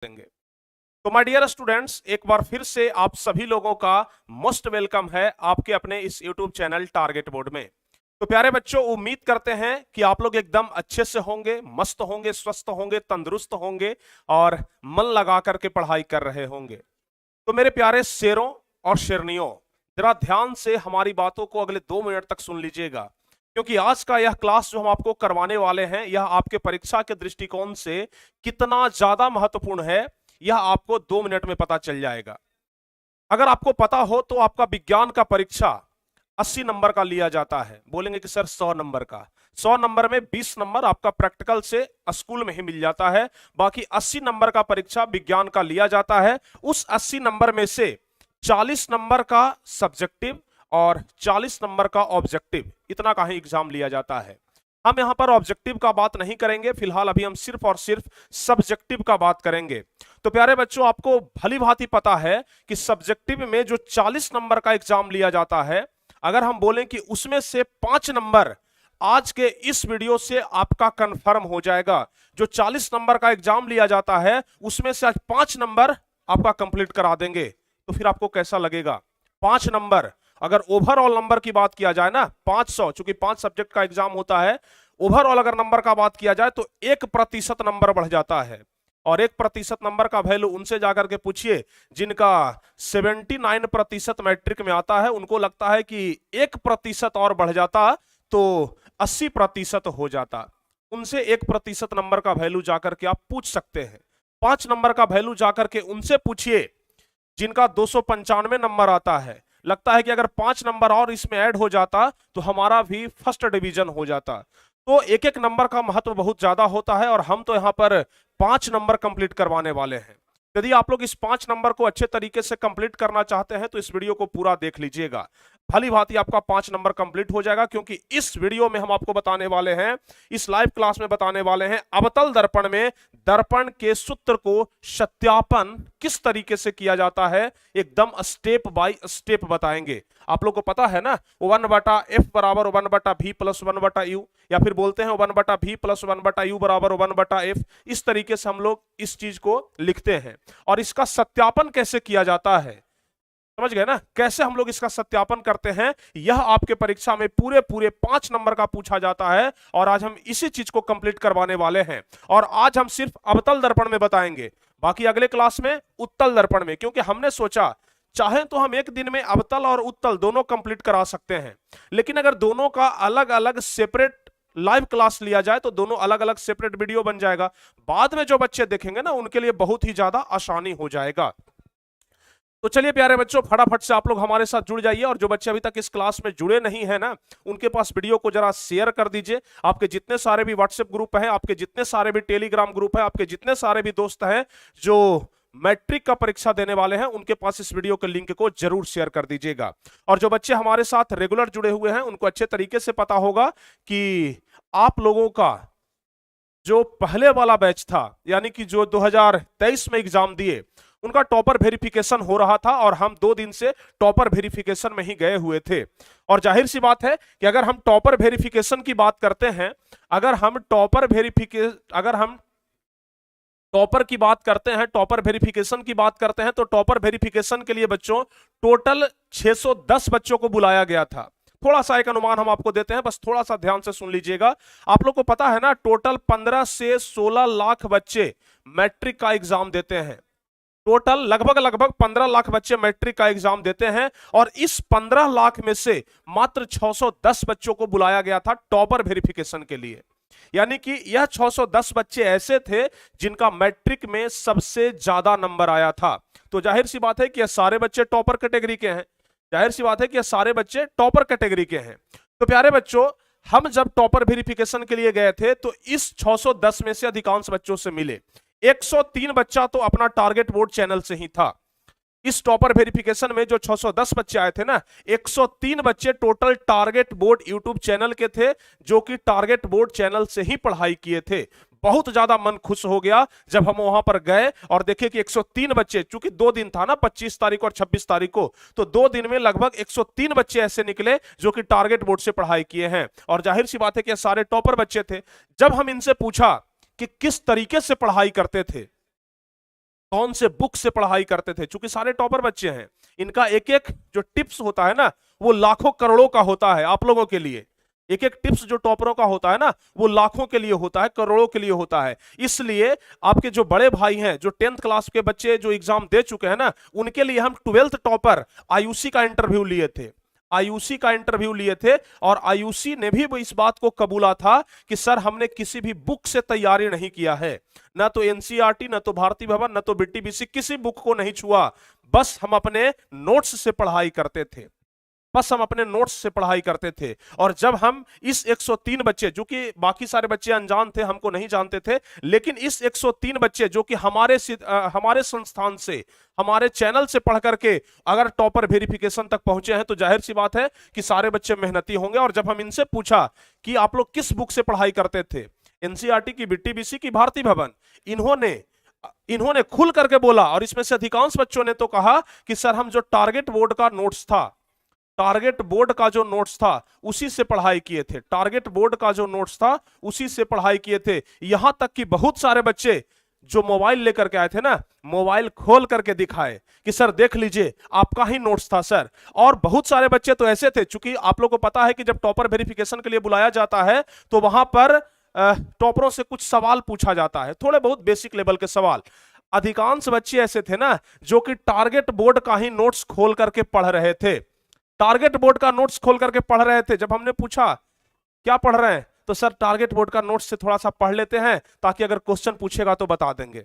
देंगे। तो my dear students, एक बार फिर से आप सभी लोगों का मोस्ट वेलकम है आपके अपने इस यूट्यूब चैनल टारगेट बोर्ड में। तो प्यारे बच्चों, उम्मीद करते हैं कि आप लोग एकदम अच्छे से होंगे, मस्त होंगे, स्वस्थ होंगे, तंदुरुस्त होंगे और मन लगा करके पढ़ाई कर रहे होंगे। तो मेरे प्यारे शेरों और शेरनियों, जरा ध्यान से हमारी बातों को अगले 2 मिनट तक सुन लीजिएगा, क्योंकि आज का यह क्लास जो हम आपको करवाने वाले हैं यह आपके परीक्षा के दृष्टिकोण से कितना ज्यादा महत्वपूर्ण है यह आपको 2 मिनट में पता चल जाएगा। अगर आपको पता हो तो आपका विज्ञान का परीक्षा 80 नंबर का लिया जाता है। बोलेंगे कि सर 100 नंबर का। 100 नंबर में 20 नंबर आपका प्रैक्टिकल से स्कूल में ही मिल जाता है, बाकी 80 नंबर का परीक्षा विज्ञान का लिया जाता है। उस 80 नंबर में से 40 नंबर का सब्जेक्टिव और 40 नंबर का ऑब्जेक्टिव, इतना का ही एग्जाम लिया जाता है। हम यहां पर ऑब्जेक्टिव का बात नहीं करेंगे, फिलहाल अभी हम सिर्फ और सिर्फ सब्जेक्टिव का बात करेंगे। तो प्यारे बच्चों, आपको भली भांति पता है कि सब्जेक्टिव में जो 40 नंबर का एग्जाम लिया जाता है, अगर हम बोलें कि उसमें से 5 नंबर आज के इस वीडियो से आपका कंफर्म हो जाएगा। जो 40 नंबर का एग्जाम लिया जाता है उसमें से आज 5 नंबर आपका कंप्लीट करा देंगे। तो फिर आपको कैसा लगेगा? 5 नंबर, अगर ओवरऑल नंबर की बात किया जाए ना 500, चूंकि 5 सब्जेक्ट का एग्जाम होता है, ओवरऑल अगर नंबर का बात किया जाए तो 1% नंबर बढ़ जाता है। और 1% नंबर का वैल्यू उनसे जाकर के पूछिए जिनका 79% मैट्रिक में आता है, उनको लगता है कि 1% और बढ़ जाता तो 80% हो जाता। उनसे 1% नंबर का वैल्यू जाकर के आप पूछ सकते हैं। 5 नंबर का वैल्यू जाकर के उनसे पूछिए जिनका 295 नंबर आता है, लगता है कि अगर 5 नंबर और इसमें ऐड हो जाता तो हमारा भी फर्स्ट डिवीजन हो जाता। तो एक एक नंबर का महत्व बहुत ज्यादा होता है और हम तो यहां पर 5 नंबर कंप्लीट करवाने वाले हैं। यदि आप लोग इस 5 नंबर को अच्छे तरीके से कंप्लीट करना चाहते हैं तो इस वीडियो को पूरा देख लीजिएगा। भली भांति आपका 5 नंबर कंप्लीट हो जाएगा, क्योंकि इस वीडियो में हम आपको बताने वाले हैं, इस लाइव क्लास में बताने वाले हैं, अवतल दर्पण में दर्पण के सूत्र को सत्यापन किस तरीके से किया जाता है, एकदम स्टेप बाय स्टेप बताएंगे। आप लोग को पता है ना, 1/f बराबर 1/v प्लस 1/u, या फिर बोलते हैं 1/v प्लस 1/u बराबर 1/f। इस तरीके से हम लोग इस चीज को लिखते हैं और इसका सत्यापन कैसे किया जाता है, समझ गए ना? कैसे हम लोग इसका सत्यापन करते हैं, यह आपके परीक्षा में पूरे पूरे 5 नंबर का पूछा जाता है और आज हम इसी चीज को कंप्लीट करवाने वाले हैं। और आज हम सिर्फ अवतल दर्पण में बताएंगे, बाकी अगले क्लास में उत्तल दर्पण में, क्योंकि हमने सोचा चाहे तो हम एक दिन में अवतल और उत्तल दोनों कंप्लीट करा सकते हैं, लेकिन अगर दोनों का अलग अलग सेपरेट लाइव क्लास लिया जाए तो दोनों अलग अलग सेपरेट वीडियो बन जाएगा। बाद में जो बच्चे देखेंगे ना उनके लिए बहुत ही ज्यादा आसानी हो जाएगा। तो चलिए प्यारे बच्चों, फटाफट से आप लोग हमारे साथ जुड़ जाइए और जो बच्चे अभी तक इस क्लास में जुड़े नहीं है ना, उनके पास वीडियो को जरा शेयर कर दीजिए। आपके जितने सारे भी व्हाट्सएप ग्रुप हैं, आपके जितने सारे भी टेलीग्राम ग्रुप है, आपके जितने सारे भी दोस्त हैं जो मैट्रिक का परीक्षा देने वाले हैं, उनके पास इस वीडियो के लिंक को जरूर शेयर कर दीजिएगा। और जो बच्चे हमारे साथ रेगुलर जुड़े हुए हैं उनको अच्छे तरीके से पता होगा कि आप लोगों का जो पहले वाला बैच था, यानी कि जो 2023 में एग्जाम दिए, उनका टॉपर वेरिफिकेशन हो रहा था और हम 2 दिन से टॉपर वेरिफिकेशन में ही गए हुए थे। और जाहिर सी बात है कि अगर हम टॉपर वेरिफिकेशन की बात करते हैं, अगर हम टॉपर की बात करते हैं, टॉपर वेरिफिकेशन की बात करते हैं, तो टॉपर वेरिफिकेशन के लिए बच्चों टोटल 610 बच्चों को बुलाया गया था। थोड़ा सा एक अनुमान हम आपको देते हैं, बस थोड़ा सा ध्यान से सुन लीजिएगा। आप लोग को पता है ना, टोटल 15 से 16 लाख बच्चे मैट्रिक का एग्जाम देते हैं। टोटल लगभग 15 लाख बच्चे मैट्रिक का एग्जाम देते हैं और इस 15 लाख में से मात्र 610 बच्चों को बुलाया गया था टॉपर वेरिफिकेशन के लिए। यानी कि यह 610 बच्चे ऐसे थे जिनका मैट्रिक में सबसे ज्यादा नंबर आया था। तो जाहिर सी बात है कि यह सारे बच्चे टॉपर कैटेगरी के हैं। जाहिर सी बात है कि यह सारे बच्चे टॉपर कैटेगरी के हैं। तो प्यारे बच्चों, हम जब टॉपर वेरिफिकेशन के लिए गए थे तो इस 610 में से अधिकांश बच्चों से मिले। 103 बच्चा तो अपना टारगेट बोर्ड चैनल से ही था। इस टॉपर वेरिफिकेशन में जो 610 बच्चे आए थे ना, 103 बच्चे total target board YouTube channel के थे, जो कि टारगेट बोर्ड चैनल से ही पढ़ाई किए थे। बहुत ज्यादा मन खुश हो गया जब हम वहां पर गए और देखे कि 103 बच्चे, चूंकि 2 दिन था ना, 25 तारीख और 26 तारीख को, तो 2 दिन में लगभग 103 बच्चे ऐसे निकले जो कि टारगेट बोर्ड से पढ़ाई किए हैं। और जाहिर सी बात है कि सारे टॉपर बच्चे थे। जब हम इनसे पूछा कि किस तरीके से पढ़ाई करते थे, कौन से बुक से पढ़ाई करते थे। चूंकि सारे टॉपर बच्चे हैं, इनका एक एक जो टिप्स होता है ना, वो लाखों करोड़ों का होता है आप लोगों के लिए। एक एक टिप्स जो टॉपरों का होता है ना, वो लाखों के लिए होता है, करोड़ों के लिए होता है। इसलिए आपके जो बड़े भाई हैं, जो 10th क्लास के बच्चे जो एग्जाम दे चुके हैं ना, उनके लिए हम 12th टॉपर आयुषी का इंटरव्यू लिए थे। आयुषी का इंटरव्यू लिए थे और आयुषी ने भी इस बात को कबूला था कि सर हमने किसी भी बुक से तैयारी नहीं किया है, ना तो एनसीईआरटी, ना तो भारती भवन, ना तो बीटीबीसी, किसी बुक को नहीं छुआ। बस हम अपने नोट्स से पढ़ाई करते थे, बस हम अपने नोट्स से पढ़ाई करते थे। और जब हम इस 103 बच्चे, जो कि बाकी सारे बच्चे अनजान थे, हमको नहीं जानते थे, लेकिन इस 103 बच्चे जो कि हमारे संस्थान से, हमारे चैनल से पढ़ करके अगर टॉपर वेरिफिकेशन तक पहुंचे हैं, तो जाहिर सी बात है कि सारे बच्चे मेहनती होंगे। और जब हम इनसे पूछा कि आप लोग किस बुक से पढ़ाई करते थे, एनसीईआरटी की, बीटीबीसी की, भारती भवन, इन्होंने खुल करके बोला, और इसमें से अधिकांश बच्चों ने तो कहा कि सर हम जो टारगेट बोर्ड का नोट्स था, टारगेट बोर्ड का जो नोट्स था उसी से पढ़ाई किए थे, टारगेट बोर्ड का जो नोट्स था उसी से पढ़ाई किए थे। यहां तक कि बहुत सारे बच्चे जो मोबाइल लेकर के आए थे ना, मोबाइल खोल करके दिखाए कि सर देख लीजिए आपका ही नोट्स था सर। और बहुत सारे बच्चे तो ऐसे थे, चूंकि आप लोग को पता है कि जब टॉपर वेरिफिकेशन के लिए बुलाया जाता है तो वहां पर टॉपरों से कुछ सवाल पूछा जाता है, थोड़े बहुत बेसिक लेवल के सवाल। अधिकांश बच्चे ऐसे थे ना जो कि टारगेट बोर्ड का ही नोट्स खोल करके पढ़ रहे थे, टारगेट बोर्ड का नोट्स खोल करके पढ़ रहे थे। जब हमने पूछा क्या पढ़ रहे हैं, तो सर टारगेट बोर्ड का नोट्स से थोड़ा सा पढ़ लेते हैं ताकि अगर क्वेश्चन पूछेगा तो बता देंगे।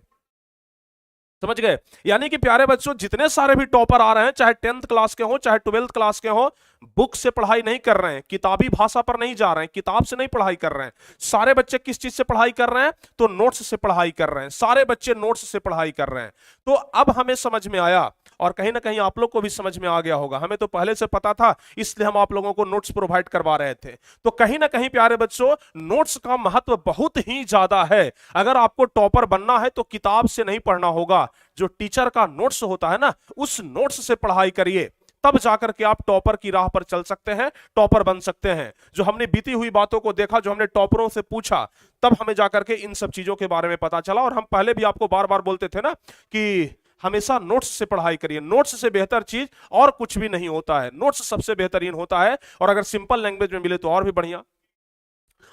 समझ गए? यानी कि प्यारे बच्चों, जितने सारे भी टॉपर आ रहे हैं, चाहे 10th क्लास के हो, चाहे 12th क्लास के हो, बुक से पढ़ाई नहीं कर रहे हैं, किताबी भाषा पर नहीं जा रहे हैं, किताब से नहीं पढ़ाई कर रहे हैं। सारे बच्चे किस चीज से पढ़ाई कर रहे हैं? तो नोट्स से पढ़ाई कर रहे हैं, सारे बच्चे नोट्स से पढ़ाई कर रहे हैं। तो अब हमें समझ में आया, और कहीं ना कहीं आप लोग को भी समझ में आ गया होगा, हमें तो पहले से पता था, इसलिए हम आप लोगों को नोट्स प्रोवाइड करवा रहे थे। तो कहीं ना कहीं प्यारे बच्चों, नोट्स का महत्व बहुत ही ज्यादा है। अगर आपको टॉपर बनना है तो किताब से नहीं पढ़ना होगा, जो टीचर का नोट्स होता है ना, उस नोट्स से पढ़ाई करिए, तब जाकर के आप टॉपर की राह पर चल सकते हैं, टॉपर बन सकते हैं। जो हमने बीती हुई बातों को देखा, जो हमने टॉपरों से पूछा, तब हमें जाकर के इन सब चीजों के बारे में पता चला। और हम पहले भी आपको बार बार बोलते थे ना कि हमेशा नोट्स से पढ़ाई करिए, नोट्स से बेहतर चीज और कुछ भी नहीं होता है, नोट्स सबसे बेहतरीन होता है। और अगर सिंपल लैंग्वेज में मिले तो और भी बढ़िया।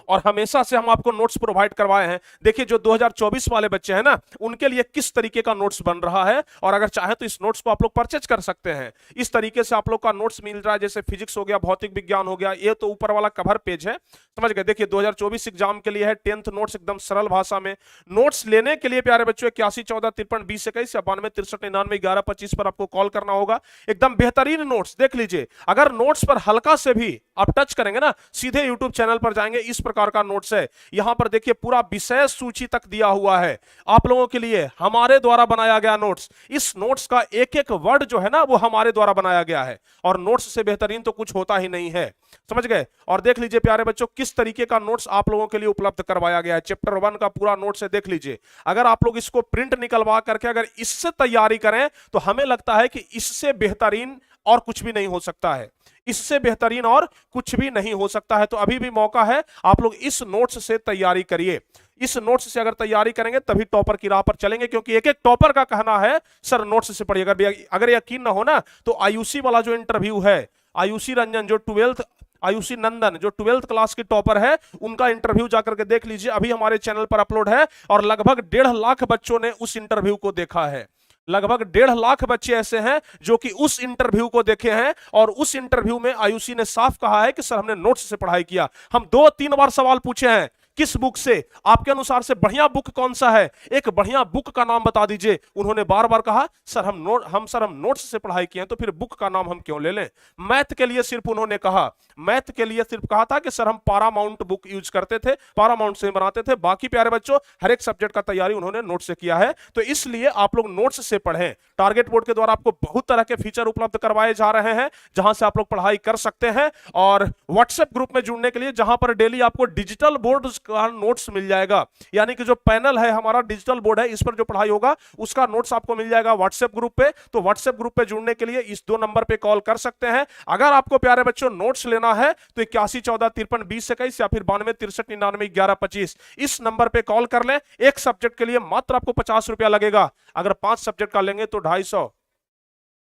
और हमेशा से हम आपको नोट्स प्रोवाइड करवाए हैं। देखिए जो 2024 वाले बच्चे हैं ना, उनके लिए किस तरीके का नोट्स बन रहा है, और अगर चाहे तो इस नोट्स को आप लोग परचेज कर सकते हैं। इस तरीके से आप लोग का नोट्स मिल रहा है, जैसे फिजिक्स हो गया, भौतिक विज्ञान हो गया, ये तो ऊपर वाला कवर पेज है, समझ गए। देखिए 2024 एग्जाम के लिए है 10th नोट्स, एकदम सरल भाषा में। नोट्स लेने के लिए प्यारे बच्चों 81 14 53 20 21 या 92 63 99 11 25 पर आपको कॉल करना होगा। एकदम बेहतरीन नोट्स देख लीजिए। अगर नोट्स पर हल्का से भी आप टच करेंगे ना, सीधे यूट्यूब चैनल पर जाएंगे, इस प्रकार का नोट्स है। यहां पर देखिए पूरा विषय सूची तक दिया हुआ है आप लोगों के लिए, हमारे द्वारा बनाया गया नोट्स। इस नोट्स का एक एक वर्ड जो है ना, वो हमारे द्वारा बनाया गया है, और नोट्स से बेहतरीन तो कुछ होता ही नहीं है, समझ गए। और देख लीजिए प्यारे बच्चों, किस तरीके का नोट्स आप लोगों के लिए उपलब्ध करवाया गया है। चैप्टर 1 का पूरा नोट्स है, देख लीजिए। अगर आप लोग इसको प्रिंट निकलवा करके अगर इससे तैयारी करें, तो हमें लगता है कि इससे बेहतरीन और कुछ भी नहीं हो सकता है, इससे बेहतरीन और कुछ भी नहीं हो सकता है। तो अभी भी मौका है, आप लोग इस नोट्स से तैयारी करिए। इस नोट्स से अगर तैयारी करेंगे तभी टॉपर की राह पर चलेंगे, क्योंकि एक एक टॉपर का कहना है सर नोट्स से पढ़िए। अगर यकीन ना हो ना, तो आयुषी वाला जो इंटरव्यू है, आयुषी रंजन जो 12th, आयुषी नंदन जो 12th क्लास की टॉपर है, उनका इंटरव्यू जाकर के देख लीजिए, अभी हमारे चैनल पर अपलोड है। और लगभग 1.5 लाख बच्चों ने उस इंटरव्यू को देखा है। लगभग 1.5 लाख बच्चे ऐसे हैं जो कि उस इंटरव्यू को देखे हैं, और उस इंटरव्यू में आयुषी ने साफ कहा है कि सर हमने नोट्स से पढ़ाई किया। हम 2-3 बार सवाल पूछे हैं, किस बुक से, आपके अनुसार से बढ़िया बुक कौन सा है, एक बढ़िया बुक का नाम बता दीजिए। उन्होंने बार बार कहा सर हम नोट्स से पढ़ाई किए हैं, तो फिर बुक का नाम हम क्यों ले लें। मैथ के लिए सिर्फ उन्होंने कहा, मैथ के लिए सिर्फ कहा था कि सर हम पारामाउंट बुक यूज करते थे, पारामाउंट से बनाते थे। बाकी प्यारे बच्चों हर एक सब्जेक्ट का तैयारी उन्होंने नोट से किया है। तो इसलिए आप लोग नोट्स से पढ़ें। टारगेट बोर्ड के द्वारा आपको बहुत तरह के फीचर उपलब्ध करवाए जा रहे हैं, जहां से आप लोग पढ़ाई कर सकते हैं। और व्हाट्सएप ग्रुप में जुड़ने के लिए, जहां पर डेली आपको डिजिटल बोर्ड उसका नोट्स मिल जाएगा। यानी कि जो पैनल है हमारा डिजिटल बोर्ड है, इस पर जो पढ़ाई होगा उसका नोट्स आपको मिल जाएगा व्हाट्सएप ग्रुप पे। तो व्हाट्सएप ग्रुप पे जुड़ने के लिए इस 2 नंबर पे कॉल कर सकते हैं। अगर आपको प्यारे बच्चों नोट्स लेना है तो 8114532021 या फिर 9263991125 इस नंबर पे कॉल कर लें। एक सब्जेक्ट के लिए मात्र आपको 50 रुपया लगेगा। अगर 5 सब्जेक्ट का लेंगे तो 250,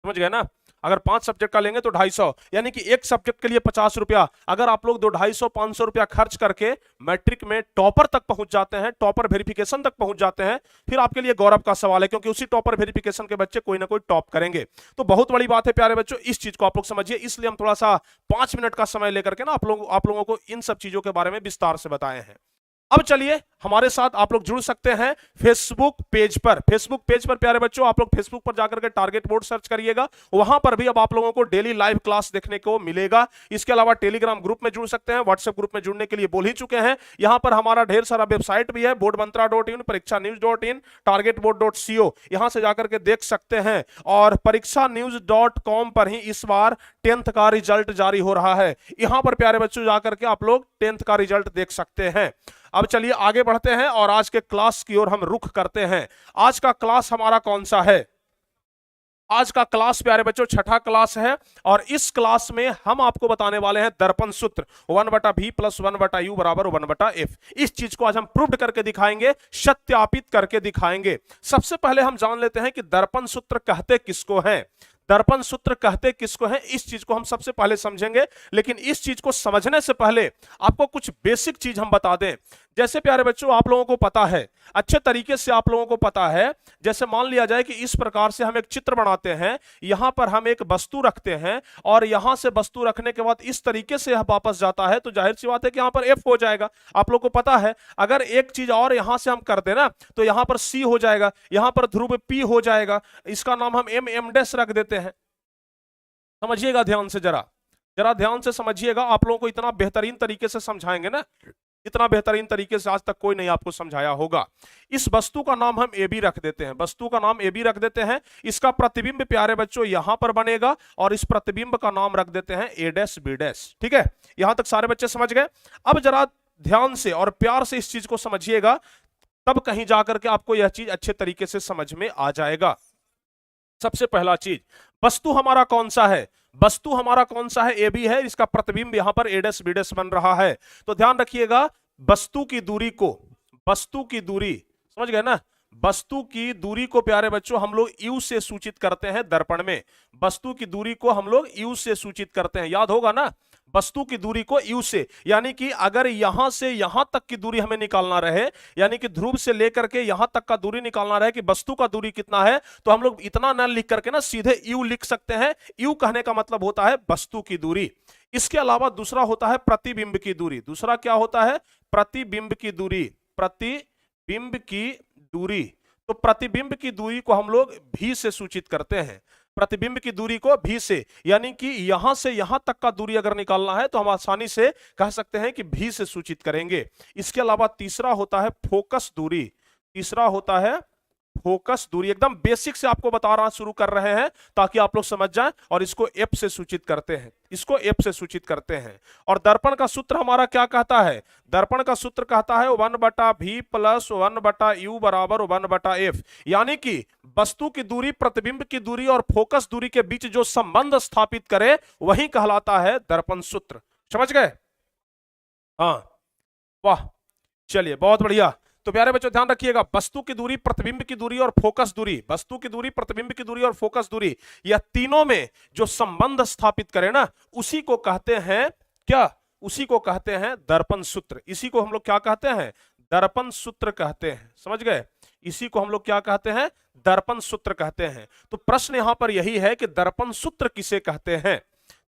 समझ गए ना। अगर 5 सब्जेक्ट का लेंगे तो 250, यानी कि एक सब्जेक्ट के लिए 50 रुपया। अगर आप लोग 250-500 रुपया खर्च करके मैट्रिक में टॉपर तक पहुंच जाते हैं, टॉपर वेरिफिकेशन तक पहुंच जाते हैं, फिर आपके लिए गौरव का सवाल है, क्योंकि उसी टॉपर वेरिफिकेशन के बच्चे कोई ना कोई टॉप करेंगे। तो बहुत बड़ी बात है प्यारे बच्चों, इस चीज को आप लोग समझिए। इसलिए हम थोड़ा सा 5 मिनट का समय लेकर के ना आप लोगों को इन सब चीजों के बारे में विस्तार से बताए हैं। अब चलिए हमारे साथ आप लोग जुड़ सकते हैं फेसबुक पेज पर। फेसबुक पेज पर प्यारे बच्चों आप लोग फेसबुक पर जाकर के टारगेट बोर्ड सर्च करिएगा, वहां पर भी अब आप लोगों को डेली लाइव क्लास देखने को मिलेगा। इसके अलावा टेलीग्राम ग्रुप में जुड़ सकते हैं, व्हाट्सएप ग्रुप में जुड़ने के लिए बोल ही चुके हैं। यहां पर हमारा ढेर सारा वेबसाइट भी है, boardmantra.in, परीक्षान्यूज.in, targetboard.co, यहां से जाकर के देख सकते हैं। और परीक्षान्यूज.com पर ही इस बार 10th का रिजल्ट जारी हो रहा है। यहां पर प्यारे बच्चों जाकर के आप लोग 10th का रिजल्ट देख सकते हैं। अब चलिए आगे बढ़ते हैं और आज के क्लास की ओर हम रुख करते हैं। आज का क्लास हमारा कौन सा है? आज का क्लास प्यारे बच्चों 6ठा क्लास है और इस क्लास में हम आपको बताने वाले हैं दर्पण सूत्र 1/v + 1/u = 1/f। इस चीज को आज हम प्रूव करके दिखाएंगे, सत्यापित करके दिखाएंगे। सबसे पहले हम जान लेते हैं कि दर्पण सूत्र कहते किसको हैं। दर्पण सूत्र कहते किसको है, इस चीज को हम सबसे पहले समझेंगे। लेकिन इस चीज को समझने से पहले आपको कुछ बेसिक चीज हम बता दें। जैसे प्यारे बच्चों आप लोगों को पता है, अच्छे तरीके से आप लोगों को पता है, जैसे मान लिया जाए कि इस प्रकार से हम एक चित्र बनाते हैं, यहां पर हम एक वस्तु रखते हैं और यहां से वस्तु रखने के बाद इस तरीके से यह वापस जाता है, तो जाहिर सी बात है कि यहां पर एफ हो जाएगा। आप लोग को पता है अगर एक चीज और यहां से हम कर दें ना तो यहां पर सी हो जाएगा, यहां पर ध्रुव पी हो जाएगा, इसका नाम हम एम डैश रख देते हैं। समझिएगा ध्यान से, जरा ध्यान से समझिएगा। आप लोगों को इतना बेहतरीन तरीके से समझाएंगे ना, इतना बेहतरीन तरीके से आज तक कोई नहीं आपको समझाया होगा। इस वस्तु का नाम हम ए बी रख देते हैं, वस्तु का नाम ए बी रख देते हैं। इसका प्रतिबिंब प्यारे बच्चों यहां पर बनेगा और इस प्रतिबिंब का नाम रख देते हैं ए डैश बी डैश। ठीक है, यहां तक सारे बच्चे समझ गए। अब जरा ध्यान से और प्यार से इस चीज को समझिएगा, तब कहीं जाकर के आपको यह चीज अच्छे तरीके से समझ में आ जाएगा। सबसे पहला चीज, वस्तु हमारा कौन सा है? वस्तु हमारा कौन सा है? ए बी है, इसका प्रतिबिंब यहां पर ए डैश बी डैश बन रहा है। तो ध्यान रखिएगा, वस्तु की दूरी को, वस्तु की दूरी, समझ गए ना, वस्तु की दूरी को प्यारे बच्चों हम लोग यू से सूचित करते हैं दर्पण में। वस्तु की दूरी को हम लोग यू से सूचित करते हैं, याद होगा ना, वस्तु की दूरी को यू से। यानी कि अगर यहां से यहां तक की दूरी हमें निकालना रहे, यानी कि ध्रुव से लेकर के यहां तक का दूरी निकालना रहे कि वस्तु का दूरी कितना है, तो हम लोग इतना न लिख करके ना सीधे यू लिख सकते हैं। यू कहने का मतलब होता है वस्तु की दूरी। इसके अलावा दूसरा होता है प्रतिबिंब की दूरी। दूसरा क्या होता है? प्रतिबिंब की दूरी, प्रतिबिंब की दूरी। तो प्रतिबिंब की दूरी को हम लोग भी से सूचित करते हैं, प्रतिबिंब की दूरी को भी से। यानी कि यहां से यहां तक का दूरी अगर निकालना है तो हम आसानी से कह सकते हैं कि भी से सूचित करेंगे। इसके अलावा तीसरा होता है फोकस दूरी। तीसरा होता है फोकस दूरी। एकदम बेसिक से आपको बता रहा शुरू कर रहे हैं ताकि आप लोग समझ जाएं। और इसको एफ से सूचित करते हैं, इसको एफ से सूचित करते हैं। और दर्पण का सूत्र हमारा क्या कहता है? दर्पण का सूत्र कहता है 1/v + 1/u = 1/f। यानी कि वस्तु की दूरी, प्रतिबिंब की दूरी और फोकस दूरी के बीच जो संबंध स्थापित करे वही कहलाता है दर्पण सूत्र। समझ गए? हाँ, वाह, चलिए बहुत बढ़िया। तो प्यारे बच्चों ध्यान रखिएगा, वस्तु की दूरी, प्रतिबिंब की दूरी और फोकस दूरी, वस्तु की दूरी, प्रतिबिंब की दूरी और फोकस दूरी, यह तीनों में जो संबंध स्थापित करे ना, उसी को कहते हैं क्या? उसी को कहते हैं दर्पण सूत्र। इसी को हम लोग क्या कहते हैं? दर्पण सूत्र कहते हैं। समझ गए? इसी को हम लोग क्या कहते हैं? दर्पण सूत्र कहते हैं। तो प्रश्न यहां पर यही है कि दर्पण सूत्र किसे कहते हैं।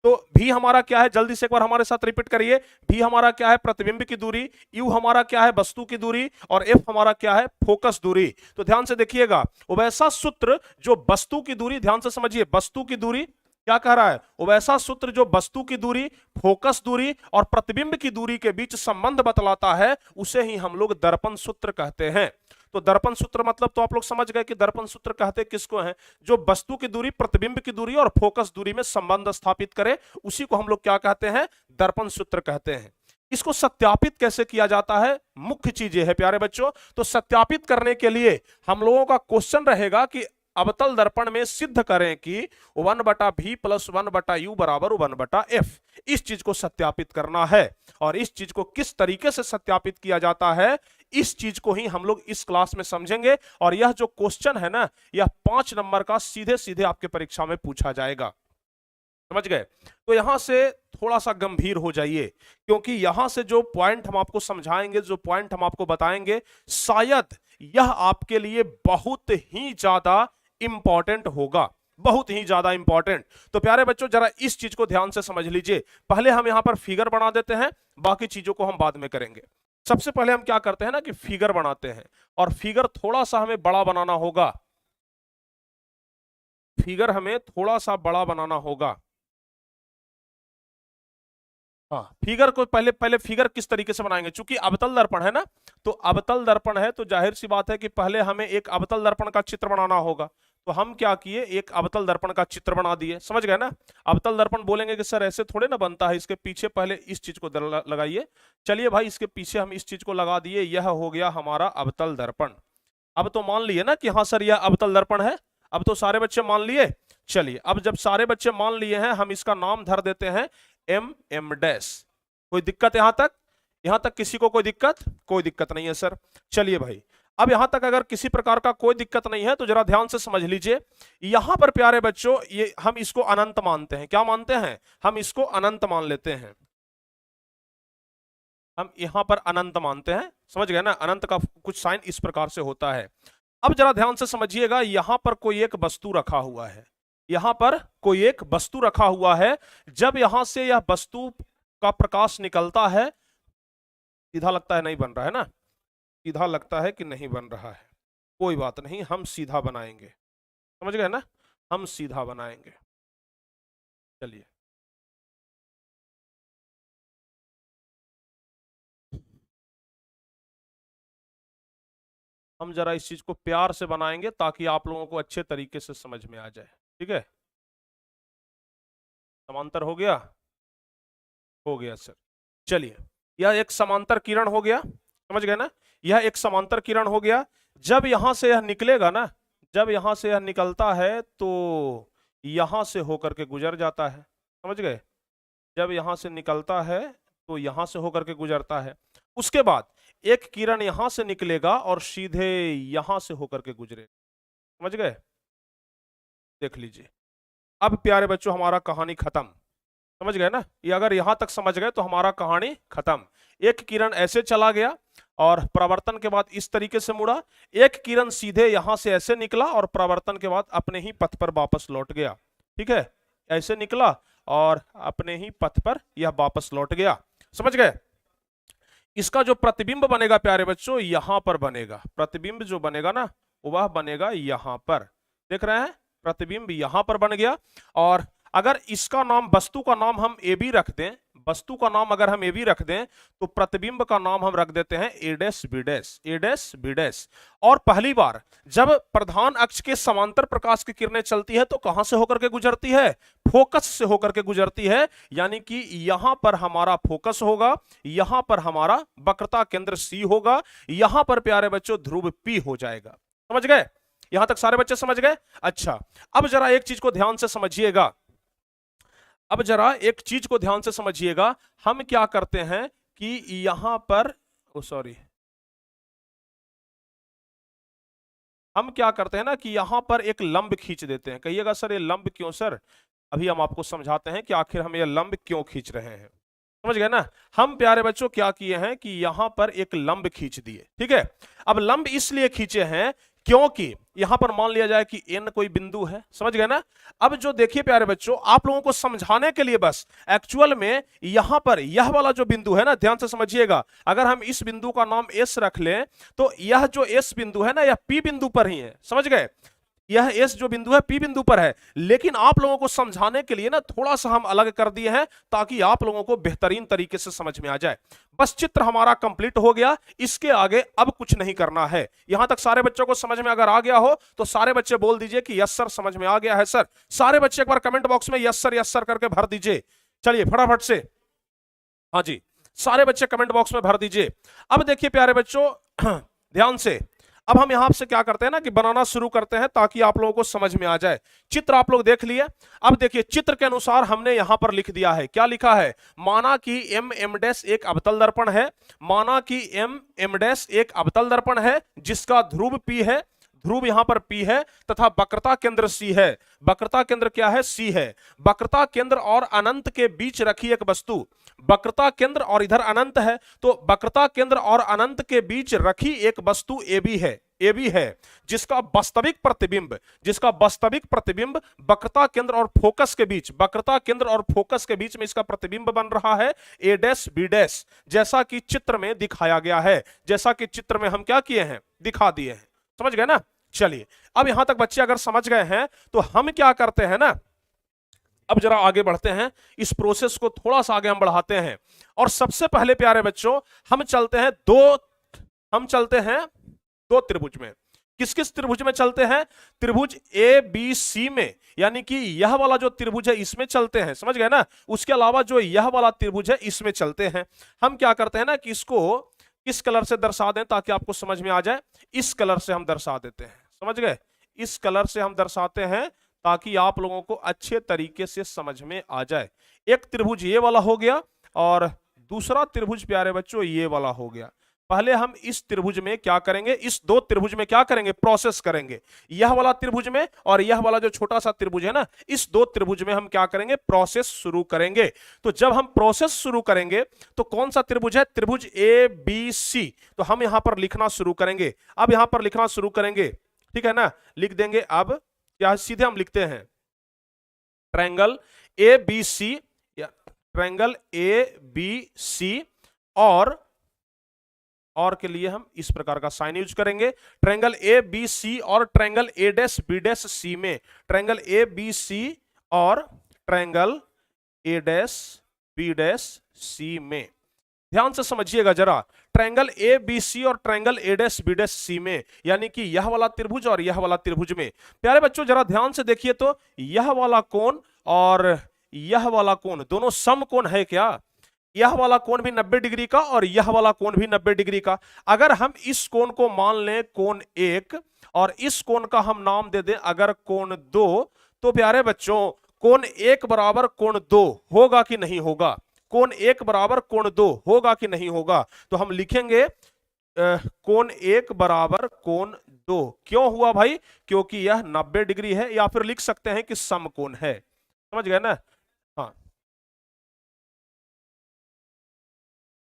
तो भी हमारा क्या है? जल्दी से एक बार हमारे साथ रिपीट करिए। भी हमारा क्या है? प्रतिबिंब की दूरी। यू हमारा क्या है? वस्तु की दूरी। और एफ हमारा क्या है? फोकस दूरी। तो ध्यान से देखिएगा, वैसा सूत्र जो वस्तु की दूरी, ध्यान से समझिए, वस्तु की दूरी क्या कह रहा है? वैसा सूत्र जो वस्तु की दूरी, फोकस दूरी और प्रतिबिंब की दूरी के बीच संबंध बतलाता है, उसे ही हम लोग दर्पण सूत्र कहते हैं। तो दर्पण सूत्र मतलब तो आप लोग समझ गए कि दर्पण सूत्र कहते किसको हैं? जो वस्तु की दूरी, प्रतिबिंब की दूरी और फोकस दूरी में संबंध स्थापित करे, उसी को हम लोग क्या कहते हैं? दर्पण सूत्र कहते हैं। इसको सत्यापित कैसे किया जाता है, मुख्य चीज ये है प्यारे बच्चों। तो सत्यापित करने के लिए हम लोगों का क्वेश्चन रहेगा कि अवतल दर्पण में सिद्ध करें कि 1/v प्लस 1/u बराबर 1/f। इस चीज को सत्यापित करना है, और इस चीज को किस तरीके से सत्यापित किया जाता है, इस चीज को ही हम लोग इस क्लास में समझेंगे। और यह जो क्वेश्चन है ना, यह 5 नंबर का सीधे सीधे आपके परीक्षा में पूछा जाएगा। समझ गए? तो यहां से थोड़ा सा गंभीर हो जाइए, क्योंकि यहां से जो पॉइंट हम आपको समझाएंगे, जो पॉइंट हम आपको बताएंगे, शायद यह आपके लिए बहुत ही ज्यादा इंपॉर्टेंट होगा, बहुत ही ज्यादा इंपॉर्टेंट। तो प्यारे बच्चों जरा इस चीज को ध्यान से समझ लीजिए। पहले हम यहां पर फिगर बना देते हैं, बाकी चीजों को हम बाद में करेंगे। सबसे पहले हम क्या करते हैं ना कि फिगर बनाते हैं, और फिगर थोड़ा सा हमें बड़ा बनाना होगा। फिगर हमें थोड़ा सा बड़ा बनाना होगा। हाँ, फिगर को पहले फिगर किस तरीके से बनाएंगे, चूंकि अवतल दर्पण है ना, तो अवतल दर्पण है तो जाहिर सी बात है कि पहले हमें एक अवतल दर्पण का चित्र बनाना होगा। तो हम क्या किए, एक अवतल दर्पण का चित्र बना दिए। समझ गए ना? अवतल दर्पण बोलेंगे कि सर ऐसे थोड़े ना बनता है, इसके पीछे पहले इस चीज को लगाइए। चलिए भाई, इसके पीछे हम इस चीज को लगा दिए, यह हो गया हमारा अवतल दर्पण। अब तो मान लिए ना कि हाँ सर यह अवतल दर्पण है, अब तो सारे बच्चे मान लिए। चलिए, अब जब सारे बच्चे मान लिए हैं, हम इसका नाम धर देते हैं एम डैश। कोई दिक्कत यहां तक? यहां तक किसी को कोई दिक्कत? कोई दिक्कत नहीं है सर। चलिए भाई, अब यहां तक अगर किसी प्रकार का कोई दिक्कत नहीं है तो जरा ध्यान से समझ लीजिए। यहां पर प्यारे बच्चों, ये हम इसको अनंत मानते हैं। क्या मानते हैं? हम इसको अनंत मान लेते हैं। हम यहां पर अनंत मानते हैं। समझ गए ना? अनंत का कुछ साइन इस प्रकार से होता है। अब जरा ध्यान से समझिएगा, यहां पर कोई एक वस्तु रखा हुआ है, यहां पर कोई एक वस्तु रखा हुआ है। जब यहां से यह वस्तु का प्रकाश निकलता है, सीधा लगता है नहीं बन रहा है ना, सीधा लगता है कि नहीं बन रहा है, कोई बात नहीं, हम सीधा बनाएंगे। समझ गए ना? हम सीधा बनाएंगे। चलिए, हम जरा इस चीज को प्यार से बनाएंगे ताकि आप लोगों को अच्छे तरीके से समझ में आ जाए। ठीक है? समांतर हो गया? हो गया सर। चलिए, यह एक समांतर किरण हो गया। समझ गए ना? यह एक समांतर किरण हो गया। जब यहां से यह निकलेगा ना, जब यहां से यह निकलता है तो यहां से होकर के गुजर जाता है। समझ गए? जब यहां से निकलता है तो यहां से होकर के गुजरता है। उसके बाद एक किरण यहां से निकलेगा और सीधे यहां से होकर के गुजरेगा। समझ गए? देख लीजिए। अब प्यारे बच्चों, हमारा कहानी खत्म। समझ गए ना? ये अगर यहां तक समझ गए तो हमारा कहानी खत्म। एक किरण ऐसे चला गया और प्रवर्तन के बाद इस तरीके से मुड़ा। एक किरण सीधे यहां से ऐसे निकला और प्रवर्तन के बाद अपने ही पथ पर वापस लौट गया। ठीक है? ऐसे निकला और अपने ही पथ पर यह वापस लौट गया। समझ गए? इसका जो प्रतिबिंब बनेगा प्यारे बच्चों, यहां पर बनेगा। प्रतिबिंब जो बनेगा ना, वह बनेगा यहां पर। देख रहे हैं? प्रतिबिंब यहां पर बन गया। और अगर इसका नाम, वस्तु का नाम हम ए बी रख दें, वस्तु का नाम अगर हम ए बी रख दें, तो प्रतिबिंब का नाम हम रख देते हैं ए डैश बी डैश, ए डैश बी डैश। और पहली बार जब प्रधान अक्ष के समांतर प्रकाश की किरणें चलती है तो कहां से होकर के गुजरती है? फोकस से होकर के गुजरती है। यानी कि यहां पर हमारा फोकस होगा, यहां पर हमारा वक्रता केंद्र सी होगा, यहां पर प्यारे बच्चों ध्रुव पी हो जाएगा। समझ गए? यहां तक सारे बच्चे समझ गए? अच्छा, अब जरा एक चीज को ध्यान से समझिएगा। अब जरा एक चीज को ध्यान से समझिएगा। हम क्या करते हैं कि यहां पर, सॉरी, हम क्या करते हैं ना कि यहां पर एक लंब खींच देते हैं। कहिएगा सर ये लंब क्यों? सर अभी हम आपको समझाते हैं कि आखिर हम ये लंब क्यों खींच रहे हैं। समझ गए ना? हम प्यारे बच्चों क्या किए हैं कि यहां पर एक लंब खींच दिए। ठीक है? अब लंब इसलिए खींचे हैं क्योंकि यहां पर मान लिया जाए कि n कोई बिंदु है। समझ गए ना? अब जो देखिए प्यारे बच्चों, आप लोगों को समझाने के लिए बस एक्चुअल में यहां पर यह वाला जो बिंदु है ना, ध्यान से समझिएगा। अगर हम इस बिंदु का नाम s रख लें तो यह जो s बिंदु है ना, यह p बिंदु पर ही है। समझ गए? यह एस जो बिंदु है पी बिंदु पर है। लेकिन आप लोगों को समझाने के लिए ना थोड़ा सा हम अलग कर दिए हैं ताकि आप लोगों को बेहतरीन तरीके से समझ में आ जाए। बस चित्र हमारा कंप्लीट हो गया, इसके आगे अब कुछ नहीं करना है। यहां तक सारे बच्चों को समझ में अगर आ गया हो तो सारे बच्चे बोल दीजिए कि यस सर समझ में आ गया है सर। सारे बच्चे एक बार कमेंट बॉक्स में यस सर करके भर दीजिए। चलिए फटाफट से। हाँ जी, सारे बच्चे कमेंट बॉक्स में भर दीजिए। अब देखिए प्यारे बच्चों ध्यान से, अब हम यहां से क्या करते हैं ना कि बनाना शुरू करते हैं ताकि आप लोगों को समझ में आ जाए। चित्र आप लोग देख लिए। अब देखिए चित्र के अनुसार हमने यहां पर लिख दिया है, क्या लिखा है, माना कि एम एम डैश एक अवतल दर्पण है, माना कि एम एम डैश एक अवतल दर्पण है जिसका ध्रुव P है, ध्रुव यहां पर P है, तथा वक्रता केंद्र C है। वक्रता केंद्र क्या है, C है। वक्रता केंद्र और अनंत के बीच रखी एक वस्तु, वक्रता केंद्र और इधर अनंत है, तो वक्रता केंद्र और अनंत के बीच रखी एक वस्तु AB है, AB है, जिसका वास्तविक प्रतिबिंब, जिसका वास्तविक प्रतिबिंब वक्रता केंद्र और फोकस के बीच, वक्रता केंद्र और फोकस के बीच में इसका प्रतिबिंब बन रहा है A डैश B डैश, जैसा कि चित्र में दिखाया गया है, जैसा कि चित्र में हम क्या किए हैं, दिखा दिए हैं। समझ गए ना। चलिए अब यहां तक बच्चे अगर समझ गए हैं तो हम क्या करते हैं ना, अब जरा आगे बढ़ते हैं, इस प्रोसेस को थोड़ा सा आगे हम बढ़ाते हैं। और सबसे पहले प्यारे बच्चों हम चलते हैं दो त्रिभुज में। किस किस त्रिभुज में चलते हैं, त्रिभुज ABC में, यानी कि यह वाला जो त्रिभुज है इसमें चलते हैं, समझ गए ना। उसके अलावा जो यह वाला त्रिभुज है इसमें चलते हैं। हम क्या करते हैं ना कि इसको किस कलर से दर्शा दें ताकि आपको समझ में आ जाए, इस कलर से हम दर्शा देते हैं, समझ गए, इस कलर से हम दर्शाते हैं ताकि आप लोगों को अच्छे तरीके से समझ में आ जाए। एक त्रिभुज ये वाला हो गया और दूसरा त्रिभुज प्यारे बच्चों ये वाला हो गया। पहले हम इस त्रिभुज में क्या करेंगे, इस दो त्रिभुज में क्या करेंगे, प्रोसेस करेंगे। यह वाला त्रिभुज में और यह वाला जो छोटा सा त्रिभुज है ना, इस दो त्रिभुज में हम क्या करेंगे, प्रोसेस शुरू करेंगे। तो जब हम प्रोसेस शुरू करेंगे तो कौन सा त्रिभुज है, त्रिभुज ABC। तो हम यहां पर लिखना शुरू करेंगे। अब यहां पर लिखना शुरू करेंगे, ठीक है ना, लिख देंगे। अब क्या सीधे हम लिखते हैं ट्रायंगल ABC, या ट्रायंगल ABC और के लिए हम इस प्रकार का साइन यूज करेंगे, ट्रायंगल ABC और triangle A dash B dash C में, ट्रायंगल ABC और triangle A dash B dash C में। ध्यान से समझिएगा जरा, ट्रायंगल ABC और triangle A dash B dash C में, यानी कि यह वाला त्रिभुज और यह वाला त्रिभुज में। प्यारे बच्चों जरा ध्यान से देखिए तो यह वाला कोण और यह वाला कोण दोनों समकोण है क्या, यह वाला कोण भी 90 डिग्री का और यह वाला कोण भी 90 डिग्री का। अगर हम इस कोण को मान लें कोण 1 और इस कोण का हम नाम दे दें अगर कोण 2, तो प्यारे बच्चों कोण 1 बराबर कोण 2 होगा कि नहीं होगा, कोण 1 बराबर कोण 2 होगा कि नहीं होगा। तो हम लिखेंगे कोण 1 बराबर कोण 2। क्यों हुआ भाई, क्योंकि यह 90 डिग्री है, या फिर लिख सकते हैं कि समकोण है। समझ गए ना, हाँ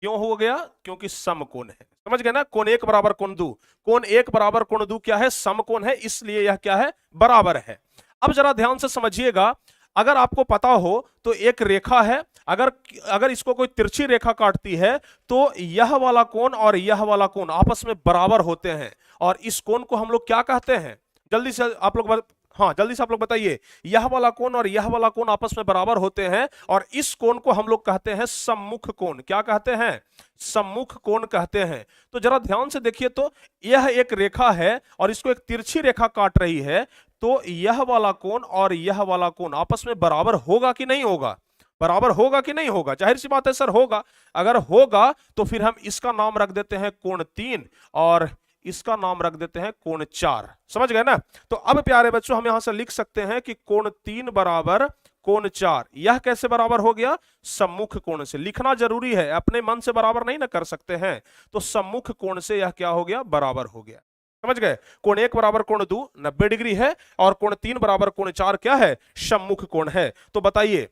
क्यों हो गया, क्योंकि समकोण है। समझ गए ना, कोण 1 बराबर कोण 2, कोण 1 बराबर कोण 2 क्या है, समकोण है, इसलिए यह क्या है, बराबर है। अब जरा ध्यान से समझिएगा, अगर आपको पता हो तो एक रेखा है, अगर इसको कोई तिरछी रेखा काटती है तो यह वाला कोण और यह वाला कोण आपस में बराबर होते हैं, और इस कोण को हम लोग क्या कहते हैं, जल्दी से आप लोग जल्दी से आप लोग बताइए। यह वाला कोण और यह वाला कोण आपस में बराबर होते हैं, और इस कोण को हम लोग कहते हैं सम्मुख कोण। क्या कहते हैं, सम्मुख कोण कहते हैं। तो जरा ध्यान से देखिए तो यह एक रेखा है और इसको एक तिरछी रेखा काट रही है, तो यह वाला कोण और यह वाला कोण आपस में बराबर होगा कि नहीं होगा, बराबर होगा कि नहीं होगा, जाहिर सी बात है सर होगा। अगर होगा तो फिर हम इसका नाम रख देते हैं कोण 3 और इसका नाम रख देते हैं कोण 4। समझ गए ना। तो अब प्यारे बच्चों हम यहां से लिख सकते हैं कि कोण 3 बराबर कोण 4। यह कैसे बराबर हो गया, सम्मुख कोण से। लिखना जरूरी है, अपने मन से बराबर नहीं ना कर सकते हैं, तो सम्मुख कोण से यह क्या हो गया, बराबर हो गया। समझ गए, कोण 1 बराबर कोण 2 90 डिग्री है और कोण 3 बराबर कोण 4 क्या है, सम्मुख कोण है। तो बताइए,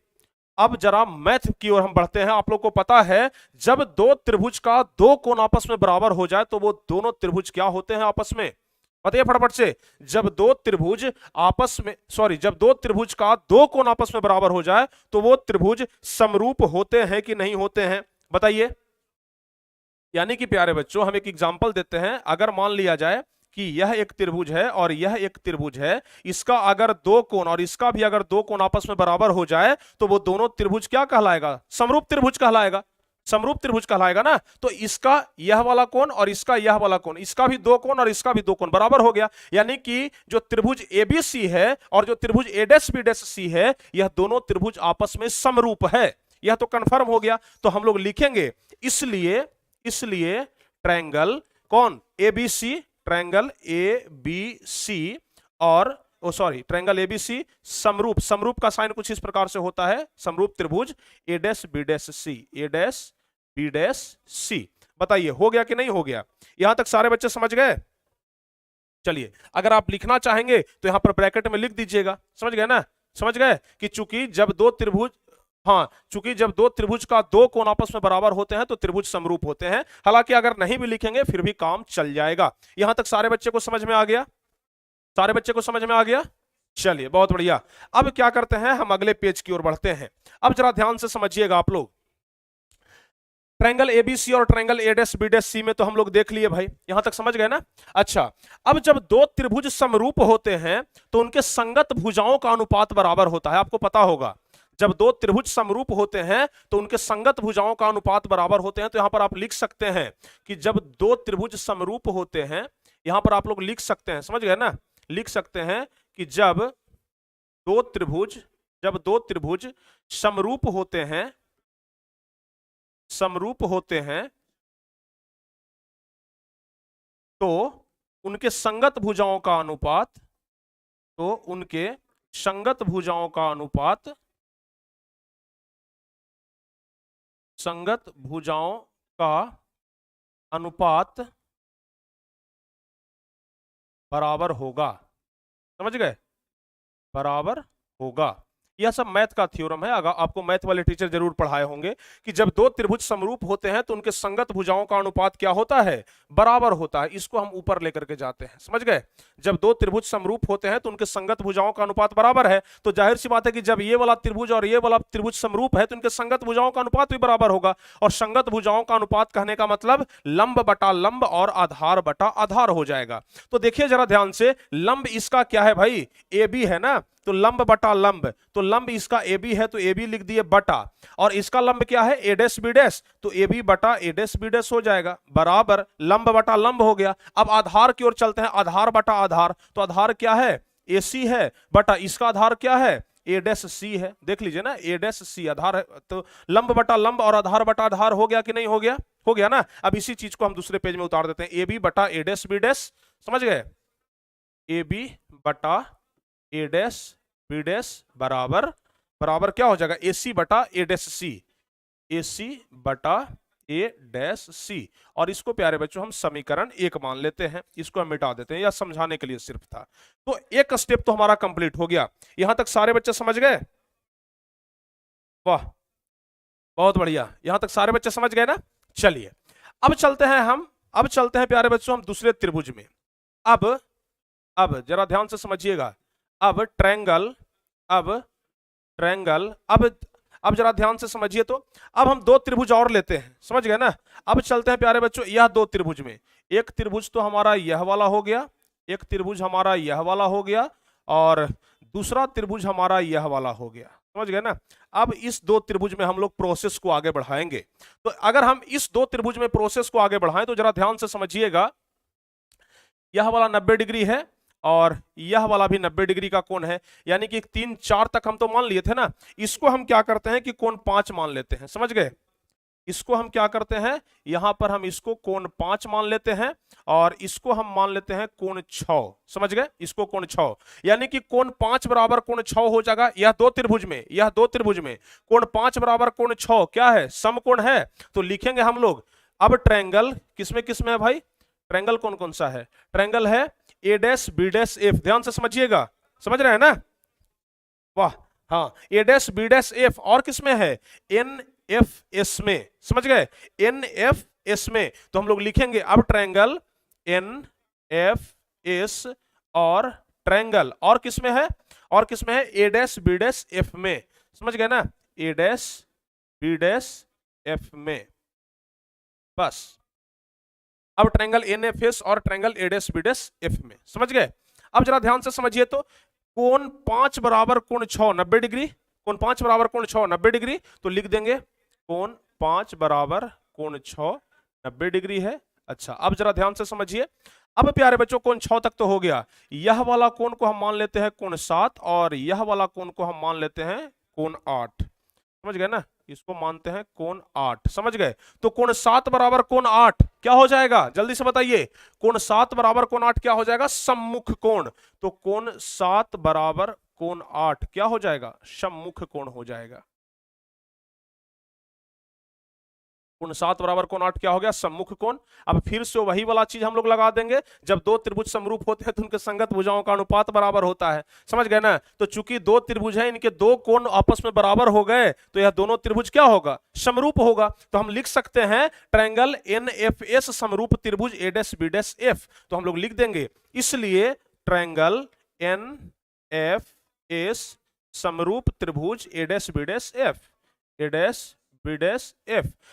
अब जरा मैथ की ओर हम बढ़ते हैं। आप लोग को पता है जब दो त्रिभुज का दो कोण आपस में बराबर हो जाए तो वो दोनों त्रिभुज क्या होते हैं आपस में, बताइए फटाफट से। जब दो त्रिभुज का दो कोण आपस में बराबर हो जाए तो वो त्रिभुज समरूप होते हैं कि नहीं होते हैं, बताइए। यानी कि प्यारे बच्चों हम एक एग्जांपल देते हैं। अगर मान लिया जाए कि यह एक त्रिभुज है और यह एक त्रिभुज है, इसका अगर दो कोण और इसका भी अगर दो कोण आपस में बराबर हो जाए तो वो दोनों त्रिभुज क्या कहलाएगा, समरूप त्रिभुज कहलाएगा, समरूप त्रिभुज कहलाएगा ना। तो इसका यह वाला कोण और इसका यह वाला कोण, इसका भी दो कोण और इसका भी दो कोण बराबर हो गया। यानी कि जो त्रिभुज ABC है और जो त्रिभुज A'-B'-C है, यह दोनों त्रिभुज आपस में समरूप है, यह तो कंफर्म हो गया। तो हम लोग लिखेंगे इसलिए इसलिए ट्रायंगल कौन एबीसी, ट्रायंगल एबीसी और ट्रायंगल एबीसी समरूप, समरूप का साइन कुछ इस प्रकार से होता है, समरूप त्रिभुज ए डैश बी डैश सी, ए डैश बी डैश सी। बताइए हो गया कि नहीं हो गया? यहां तक सारे बच्चे समझ गए? चलिए अगर आप लिखना चाहेंगे तो यहां पर ब्रैकेट में लिख दीजिएगा, समझ गए ना? समझ गए कि चूंकि जब दो त्रिभुज, हाँ चूंकि जब दो त्रिभुज का दो कोण आपस में बराबर होते हैं तो त्रिभुज समरूप होते हैं। हालांकि अगर नहीं भी लिखेंगे फिर भी काम चल जाएगा। यहां तक सारे बच्चे को समझ में आ गया? सारे बच्चे को समझ में आ गया? चलिए बहुत बढ़िया। अब क्या करते हैं, हम अगले पेज की ओर बढ़ते हैं। अब जरा ध्यान से समझिएगा आप लोग। ट्रायंगल एबीसी और triangle A dash B dash C में तो हम लोग देख लिए भाई, यहां तक समझ गए ना? अच्छा, अब जब दो त्रिभुज समरूप होते हैं तो उनके संगत भुजाओं का अनुपात बराबर होता है, आपको पता होगा। जब दो त्रिभुज समरूप होते हैं तो उनके संगत भुजाओं का अनुपात बराबर होते हैं। तो यहां पर आप लिख सकते हैं कि जब दो त्रिभुज समरूप होते हैं, यहां पर आप लोग लिख सकते हैं, समझ गए ना? लिख सकते हैं कि जब दो त्रिभुज समरूप होते हैं, समरूप होते हैं तो उनके संगत भुजाओं का अनुपात, तो उनके संगत भुजाओं का अनुपात, संगत भुजाओं का अनुपात बराबर होगा। समझ गए? बराबर होगा। यह सब मैथ का थ्योरम है, अगर आपको मैथ वाले टीचर जरूर पढ़ाए होंगे कि जब दो त्रिभुज समरूप होते हैं तो उनके संगत भुजाओं का अनुपात क्या होता है? बराबर होता है। इसको हम ऊपर लेकर के जाते हैं, समझ गए? जब दो त्रिभुज समरूप होते हैं तो उनके संगत भुजाओं का अनुपात बराबर है, तो जाहिर सी बात है कि जब ये वाला त्रिभुज और ये वाला त्रिभुज समरूप है तो उनके संगत भुजाओं का अनुपात भी बराबर होगा। और संगत भुजाओं का अनुपात कहने का मतलब लंब बटा लंब और आधार बटा आधार हो जाएगा। तो देखिए जरा ध्यान से, लंब इसका क्या है भाई? ए बी है ना, तो लंब बटा लंब, तो लंब इसका ए बी है तो ए बी लिख दिए बटा, और इसका लंब क्या है? ए डैश बी डैश, तो ए बी बटा ए डैश बी डैश हो जाएगा, बराबर लंब बटा लंब हो गया। अब आधार की ओर चलते हैं, आधार बटा आधार, तो आधार क्या है? ए सी है, बटा इसका आधार क्या है? ए डैश सी है। देख लीजिए ना, ए डैश सी आधार है, तो लंब बटा लंब और आधार बटा आधार हो गया कि नहीं हो गया? हो गया ना। अब इसी चीज को हम दूसरे पेज में उतार देते हैं, ए बी बटा ए डैश बी डैश, समझ गए? ए बी बटा ए डैश बी डैश बराबर बराबर क्या हो जाएगा? ए सी बटा ए डैश सी, ए सी बटा ए डैश सी। और इसको प्यारे बच्चों हम समीकरण 1 मान लेते हैं, इसको हम मिटा देते हैं, या समझाने के लिए सिर्फ था। तो एक स्टेप तो हमारा कंप्लीट हो गया। यहां तक सारे बच्चे समझ गए? वाह बहुत बढ़िया, यहां तक सारे बच्चे समझ गए ना? चलिए अब चलते हैं अब चलते हैं प्यारे बच्चों हम दूसरे त्रिभुज में। अब जरा ध्यान से समझिएगा। अब ट्रायंगल, अब जरा ध्यान से समझिए। तो अब हम दो त्रिभुज और लेते हैं, समझ गए ना? अब चलते हैं प्यारे बच्चों यह दो त्रिभुज में। एक त्रिभुज तो हमारा यह वाला हो गया, एक त्रिभुज हमारा यह वाला हो गया, और दूसरा त्रिभुज हमारा यह वाला हो गया, समझ गए ना? अब इस दो त्रिभुज में हम लोग प्रोसेस को आगे बढ़ाएंगे। तो अगर हम इस दो त्रिभुज में प्रोसेस को आगे बढ़ाएं तो जरा ध्यान से समझिएगा। यह वाला 90 डिग्री है और यह वाला भी 90 डिग्री का कोण है, यानी कि 3 4 तक हम तो मान लिए थे ना। इसको हम क्या करते हैं कि कोण 5 मान लेते हैं, समझ गए? इसको हम क्या करते हैं, यहां पर हम इसको कोण 5 मान लेते हैं, और इसको हम मान लेते हैं कोण 6, समझ गए? इसको कोण 6, यानी कि कोण 5 बराबर कोण 6 हो जाएगा। यह दो त्रिभुज में कोण 5 बराबर कोण 6 क्या है? समकोण है। तो लिखेंगे हम लोग, अब ट्रायंगल किसमें किसमें है भाई? ट्रायंगल कौन कौन सा है? ट्रायंगल है A dash B dash F, ध्यान से समझिएगा, समझ रहे हैं ना? वाह, हाँ, ए डैश बी डैश एफ, और किसमें है? एन एफ एस में, समझ गए? एन एफ एस में। तो हम लोग लिखेंगे अब ट्रायंगल एन एफ एस, और ट्रायंगल और किसमें है? और किसमें है? A dash B dash F में, समझ गए ना? A dash B dash F में। बस अब ट्रायंगल एनएफएस और triangle A dash B dash F में, समझ गए? अब जरा ध्यान से समझिए। तो कोण 5 बराबर कोण 6 90 डिग्री, कोण 5 बराबर कोण 6 90 डिग्री, तो लिख देंगे कोण 5 बराबर कोण 6 90 डिग्री है। अच्छा, अब जरा ध्यान से समझिए। अब प्यारे बच्चों कोण 6 तक तो हो गया। यह वाला कोण को हम मान लेते हैं कोण 7, और यह वाला कोण को हम मान लेते हैं कोण 8, समझ गए ना? इसको मानते हैं कोण 8, समझ गए। तो कोण 7 बराबर कोण 8 क्या हो जाएगा, जल्दी से बताइए। कोण 7 बराबर कोण 8 क्या हो जाएगा, सम्मुख कोण। तो कोण 7 बराबर कोण 8 क्या हो जाएगा, सम्मुख कोण हो जाएगा। कोण 7 बराबर कोण 8 क्या हो गया, सम्मुख कोण। अब फिर से वही वाला चीज हम लोग लगा देंगे, जब दो त्रिभुज समरूप होते हैं तो उनके संगत भुजाओं का अनुपात बराबर होता है, समझ गए ना। तो चूंकि दो त्रिभुज हैं, इनके दो कोण आपस में बराबर हो गए, तो यह दोनों त्रिभुज क्या होगा, समरूप होगा। तो हम लिख सकते हैं ट्रायंगल NFS समरूप त्रिभुज A', तो हम लोग लिख देंगे, इसलिए ट्रायंगल NFS समरूप त्रिभुज A',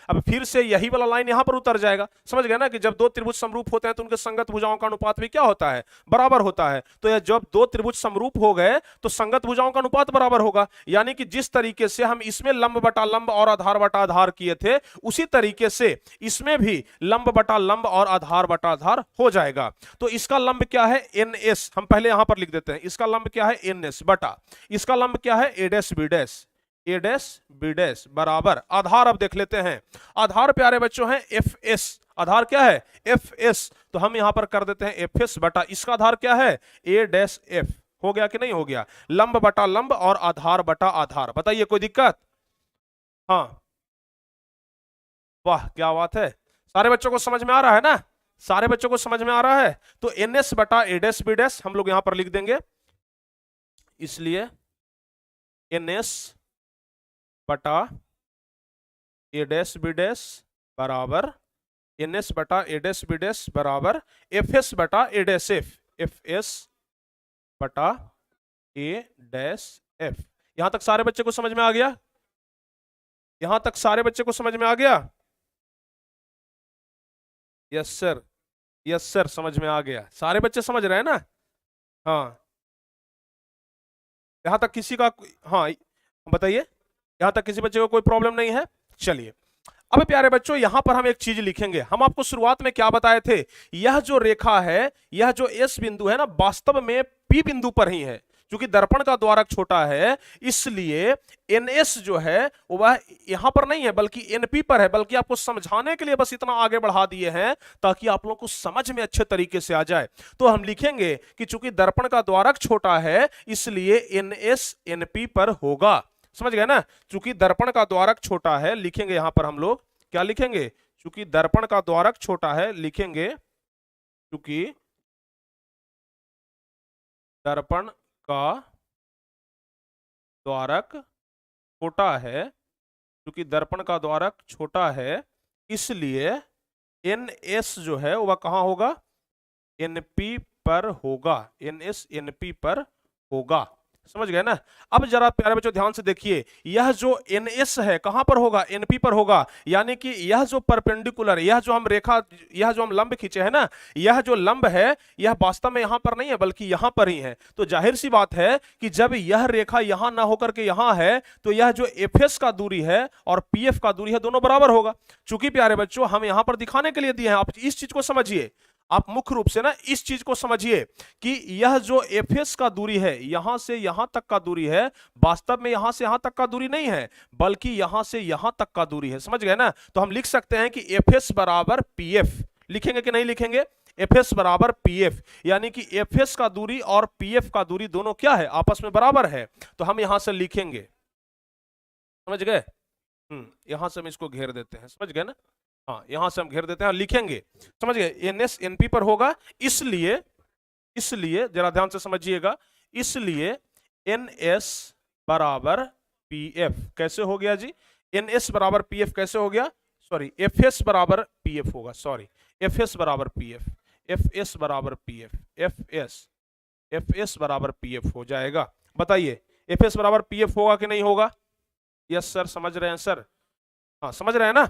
अब फिर से यही वाला लाइन यहां पर उतर जाएगा, समझ गए ना, कि जब दो त्रिभुज समरूप होते हैं तो उनके संगत भुजाओं का अनुपात भी क्या होता है, बराबर होता है। तो यह जब दो त्रिभुज समरूप हो गए तो संगत भुजाओं का अनुपात बराबर होगा, यानी कि जिस तरीके से हम इसमें लंब बटा लंब और आधार बटा आधार किए थे, उसी तरीके से इसमें भी लंब बटा लंब और आधार बटा आधार हो जाएगा। तो इसका लंब क्या है, NS, हम पहले यहां पर लिख देते हैं, इसका लंब क्या है NS बटा इसका लंब क्या है A', बराबर आधार। अब देख लेते हैं, आधार प्यारे बच्चों है FS, आधार क्या है FS, तो हम यहां पर कर देते हैं FS बटा इसका आधार क्या है A', हो गया कि नहीं हो गया, लंब बटा लंब और आधार बटा आधार। बताइए कोई दिक्कत, हाँ, वाह क्या बात है, सारे बच्चों को समझ में आ रहा है ना, सारे बच्चों को समझ में आ रहा है। तो NS बटा A', हम लोग यहां पर लिख देंगे, इसलिए NS बटा A', बराबर NS बटा A', बराबर FS बटा A', FS बटा A'। यहां तक सारे बच्चे को समझ में आ गया, यहां तक सारे बच्चे को समझ में आ गया, यस सर, यस सर, समझ में आ गया, सारे बच्चे समझ रहे हैं ना, हाँ, यहां तक किसी का, हाँ बताइए, यहां तक किसी बच्चे को कोई प्रॉब्लम नहीं है। चलिए अब प्यारे बच्चों यहां पर हम एक चीज लिखेंगे, हम आपको शुरुआत में क्या बताए थे, यह जो रेखा है, यह जो S बिंदु है ना, वास्तव में P बिंदु पर ही है, क्योंकि दर्पण का द्वारक छोटा है, इसलिए NS जो है वह यहां पर नहीं है बल्कि NP पर है। बल्कि आपको समझाने के लिए बस इतना आगे बढ़ा दिए हैं ताकि आप लोगों को समझ में अच्छे तरीके से आ जाए। तो हम लिखेंगे कि चूंकि दर्पण का द्वारक छोटा है, इसलिए NS NP पर होगा, समझ गए ना। चूंकि दर्पण का द्वारक छोटा है, लिखेंगे यहां पर हम लोग क्या लिखेंगे, चूंकि दर्पण का द्वारक छोटा है, लिखेंगे चूंकि दर्पण का द्वारक छोटा है, क्योंकि दर्पण का द्वारक छोटा है, इसलिए NS जो है वह कहां होगा, NP पर होगा, NS NP पर होगा, समझ गए ना। अब जरा प्यारे बच्चों ध्यान से देखिए, यह जो NS है कहां पर होगा, NP पर होगा, यानी कि यह जो परपेंडिकुलर, यह जो हम रेखा, यह जो हम लंब खींचे है ना, यह जो लंब है यह वास्तव में यहां पर नहीं है बल्कि यहां पर ही है। तो जाहिर सी बात है कि जब यह रेखा यहां ना होकर के यहां है, तो यह जो FS का दूरी है और PF का दूरी है दोनों बराबर होगा। चूंकि प्यारे बच्चों हम यहां पर दिखाने के लिए दिए हैं, आप इस चीज को समझिए, आप मुख्य रूप से ना इस चीज को समझिए कि यह जो FS का दूरी है, यहां से यहां तक का दूरी है, वास्तव में यहां से यहां तक का दूरी नहीं है बल्कि यहां से यहां तक का दूरी है, समझ गए ना। तो हम लिख सकते हैं कि FS बराबर PF, लिखेंगे कि नहीं लिखेंगे, FS बराबर PF, यानी कि FS का दूरी और PF का दूरी दोनों क्या है, आपस में बराबर है। तो हम यहां से लिखेंगे, समझ गए, यहां से हम इसको घेर देते हैं, समझ गए ना, हाँ यहां से हम घेर देते हैं, लिखेंगे, समझ गए, NS NP पर होगा, इसलिए जरा ध्यान से समझिएगा, इसलिए NS बराबर PF कैसे हो गया जी, NS बराबर PF कैसे हो गया, सॉरी FS बराबर PF होगा, सॉरी FS बराबर PF, FS बराबर PF, FS बराबर PF हो जाएगा। बताइए FS बराबर PF होगा कि नहीं होगा, यस सर, समझ रहे हैं सर, हाँ समझ रहे हैं ना,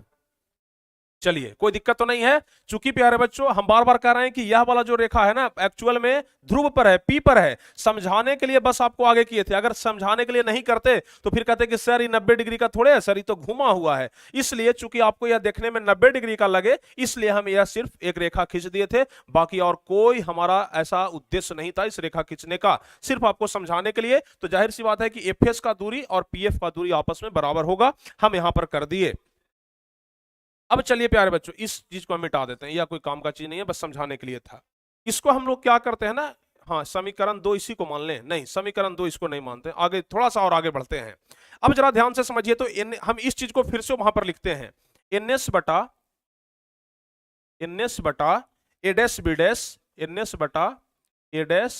चलिए, कोई दिक्कत तो नहीं है। चूंकि प्यारे बच्चों हम बार बार कह रहे हैं कि यह वाला जो रेखा है ना एक्चुअल में ध्रुव पर है, पी पर है। समझाने के लिए बस आपको आगे किए थे, अगर समझाने के लिए नहीं करते तो फिर कहते कि सर ये 90 डिग्री का थोड़े है, सर ये तो घुमा हुआ है। इसलिए चूंकि आपको यह देखने में 90 डिग्री का लगे, इसलिए हम यह सिर्फ एक रेखा खींच दिए थे। बाकी और कोई हमारा ऐसा उद्देश्य नहीं था इस रेखा खींचने का, सिर्फ आपको समझाने के लिए। तो जाहिर सी बात है कि एफ का दूरी और पीएफ का दूरी आपस में बराबर होगा, हम यहां पर कर दिए। अब चलिए प्यारे बच्चों इस चीज को हम मिटा देते हैं, यह कोई काम का चीज नहीं है, बस समझाने के लिए था। इसको हम लोग क्या करते हैं ना, हाँ समीकरण 2 इसी को मान लें, नहीं समीकरण 2 इसको नहीं मानते, आगे थोड़ा सा और आगे बढ़ते हैं। अब जरा ध्यान से समझिए, तो हम इस चीज को फिर से वहां पर लिखते हैं, एनएस बटा ए डैश बी डैश, एनएस बटा ए डैश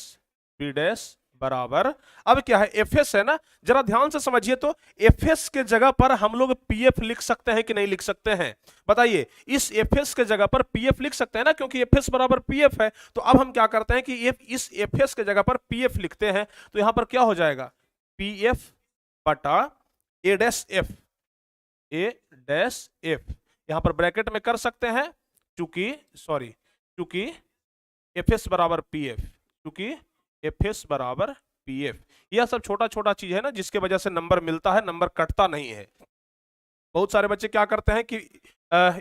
बी डैश बराबर, अब क्या है एफएस है ना, जरा ध्यान से समझिए। तो एफएस के जगह पर हम लोग पीएफ लिख सकते हैं कि नहीं लिख सकते हैं, बताइए। इस एफएस के जगह पर पीएफ लिख सकते हैं ना, क्योंकि एफएस बराबर पीएफ है। तो अब हम क्या करते हैं कि इस एफएस के जगह पर पीएफ लिखते हैं, तो यहां पर क्या हो जाएगा, पीएफ बटा ए डैश एफ, ए डैश एफ, यहां पर ब्रैकेट में कर सकते हैं, चूंकि एफएस बराबर पीएफ, चूंकि एफएस बराबर पीएफ, यह सब छोटा छोटा चीज है ना जिसके वजह से नंबर मिलता है, नंबर कटता नहीं है। बहुत सारे बच्चे क्या करते हैं कि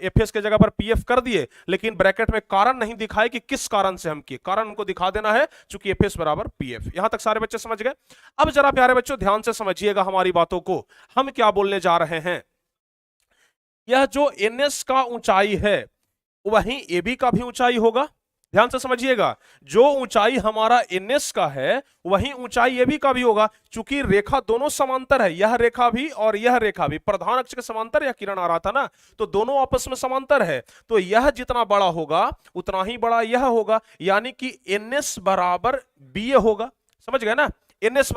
एफएस के जगह पर पीएफ कर दिए, लेकिन ब्रैकेट में कारण नहीं दिखाए कि किस कारण से हम किए, कारण उनको दिखा देना है, चूंकि एफएस बराबर पीएफ। यहां तक सारे बच्चे समझ गए। अब जरा प्यारे बच्चों ध्यान से समझिएगा हमारी बातों को, हम क्या बोलने जा रहे हैं। यह जो एनएस का ऊंचाई है वहीं एबी का भी ऊंचाई होगा, ध्यान से समझिएगा। जो ऊंचाई हमारा एनएस का है वहीं ऊंचाई एबी का भी होगा, चूंकि रेखा दोनों समांतर है, यह रेखा भी और यह रेखा भी प्रधान अक्ष के समांतर, यह किरण आ रहा था ना, तो दोनों आपस में समांतर है। तो यह जितना बड़ा होगा उतना ही बड़ा यह होगा, यानी कि एनएस बराबर बीए होगा, समझ गए ना। एनएस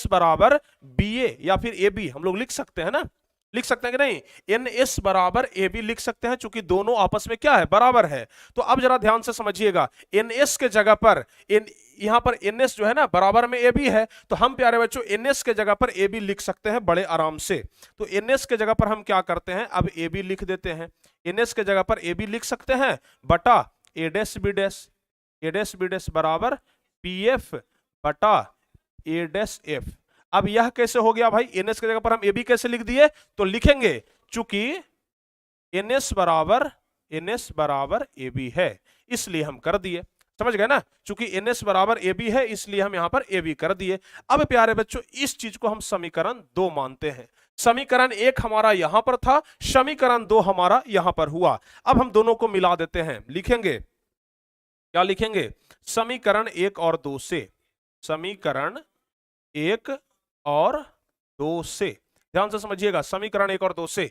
बराबर बीए या फिर एबी हम लोग लिख सकते हैं ना, लिख सकते हैं कि नहीं, एन एस बराबर ए बी लिख सकते हैं, चूंकि दोनों आपस में क्या है, बराबर है। तो अब जरा ध्यान से समझिएगा, एन एस के जगह पर यहां पर एन एस जो है ना बराबर में ए बी है, तो हम प्यारे बच्चों एन एस के जगह पर ए बी लिख सकते हैं बड़े आराम से। तो एन एस के जगह पर हम क्या करते हैं, अब ए बी लिख देते हैं, एन एस के जगह पर ए बी लिख सकते हैं बटा ए डैश बी डैश, ए डैश बी डैश बराबर पी एफ बटा ए डैश एफ। अब यह कैसे हो गया भाई, एनएस की जगह पर हम ए बी कैसे लिख दिए, तो लिखेंगे चूंकि एनएस बराबर ए बी है इसलिए हम कर दिए, समझ गए ना। चूंकि एनएस बराबर ए बी है इसलिए हम यहां पर ए बी कर दिए। अब प्यारे बच्चों इस चीज को हम समीकरण 2 मानते हैं। समीकरण 1 हमारा यहां पर था, समीकरण 2 हमारा यहां पर हुआ। अब हम दोनों को मिला देते हैं, लिखेंगे क्या लिखेंगे, समीकरण 1 और 2 से, समीकरण 1 और 2 से, ध्यान से समझिएगा, समीकरण 1 और 2 से।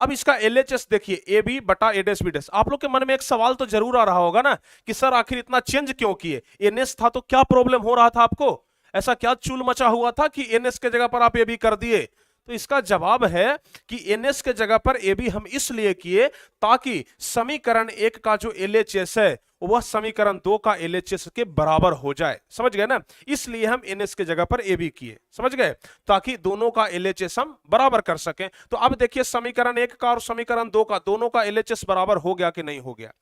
अब इसका एलएचएस देखिए, ए बी बटा ए डैश बी डैश। आप लोग के मन में एक सवाल तो जरूर आ रहा होगा ना कि सर आखिर इतना चेंज क्यों किए, एनएस था तो क्या प्रॉब्लम हो रहा था आपको, ऐसा क्या चूल मचा हुआ था कि एनएस के जगह पर आप ए बी कर दिए। तो इसका जवाब है कि एनएस के जगह पर ए बी हम इसलिए किए ताकि समीकरण 1 का जो एलएचएस है वह समीकरण 2 का एलएचएस के बराबर हो जाए, समझ गए ना। इसलिए हम एनएस के जगह पर ए बी किए, समझ गए, ताकि दोनों का एलएचएस हम बराबर कर सकें। तो अब देखिए समीकरण 1 का और समीकरण 2 का दोनों का एलएचएस बराबर हो गया कि नहीं हो गया,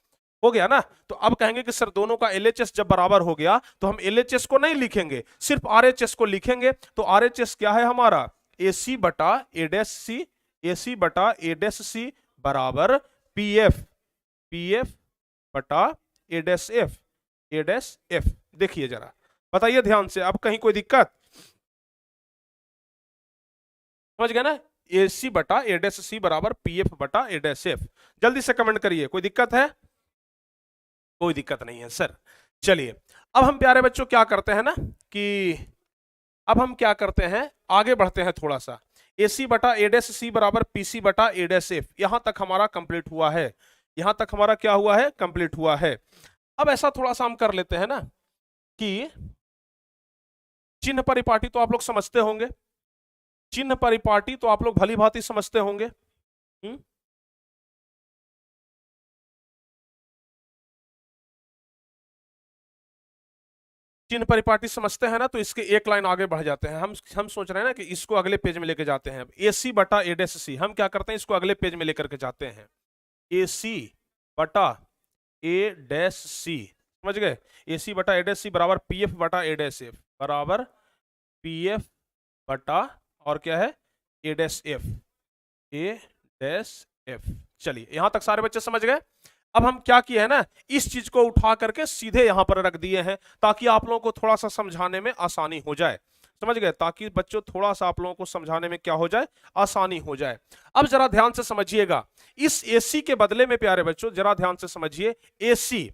हो गया ना। तो अब कहेंगे कि सर दोनों का एलएचएस जब बराबर हो गया तो हम एलएचएस को नहीं लिखेंगे, सिर्फ आरएचएस को लिखेंगे। तो आरएचएस क्या है हमारा, AC बटा ए डैश सी, AC बटा ए डैश सी बराबर पीएफ बटा ए डैश एफ। देखिए जरा बताइए ध्यान से, अब कहीं कोई दिक्कत, समझ गए ना। AC बटा ए डैश सी बराबर पीएफ बटा ए डैश एफ। जल्दी से कमेंट करिए, कोई दिक्कत है, कोई दिक्कत नहीं है सर। चलिए अब हम प्यारे बच्चों क्या करते हैं ना कि अब हम क्या करते हैं, आगे बढ़ते हैं थोड़ा सा। AC बटा ए डैश सी बराबर PC बटा ए डैश एफ, यहां तक हमारा कंप्लीट हुआ है, यहां तक हमारा क्या हुआ है, कंप्लीट हुआ है। अब ऐसा थोड़ा सा हम कर लेते हैं ना कि चिन्ह परिपाटी तो आप लोग समझते होंगे, चिन्ह परिपाटी तो आप लोग भली भांति समझते होंगे। चिन्ह परिपाटी समझते हैं ना, तो इसके एक लाइन आगे बढ़ जाते हैं। हम सोच रहे हैं ना कि इसको अगले पेज में लेके जाते हैं। AC बटा ए डैश सी हम क्या करते हैं, इसको अगले पेज में लेकर के जाते हैं। ए सी बटा ए डैश सी, समझ गए, ए सी बटा ए डैश सी बराबर पी एफ बटा ए डैश एफ, बराबर पी एफ बटा और क्या है A dash F, A dash F. चलिए यहां तक सारे बच्चे समझ गए। अब हम क्या किए हैं ना, इस चीज को उठा करके सीधे यहां पर रख दिए हैं ताकि आप लोगों को थोड़ा सा समझाने में आसानी हो जाए, समझ गए, ताकि बच्चों थोड़ा सा आप लोगों को समझाने में क्या हो जाए, आसानी हो जाए। अब जरा ध्यान से समझिएगा, इस एसी के बदले में प्यारे बच्चों जरा ध्यान से समझिए, एसी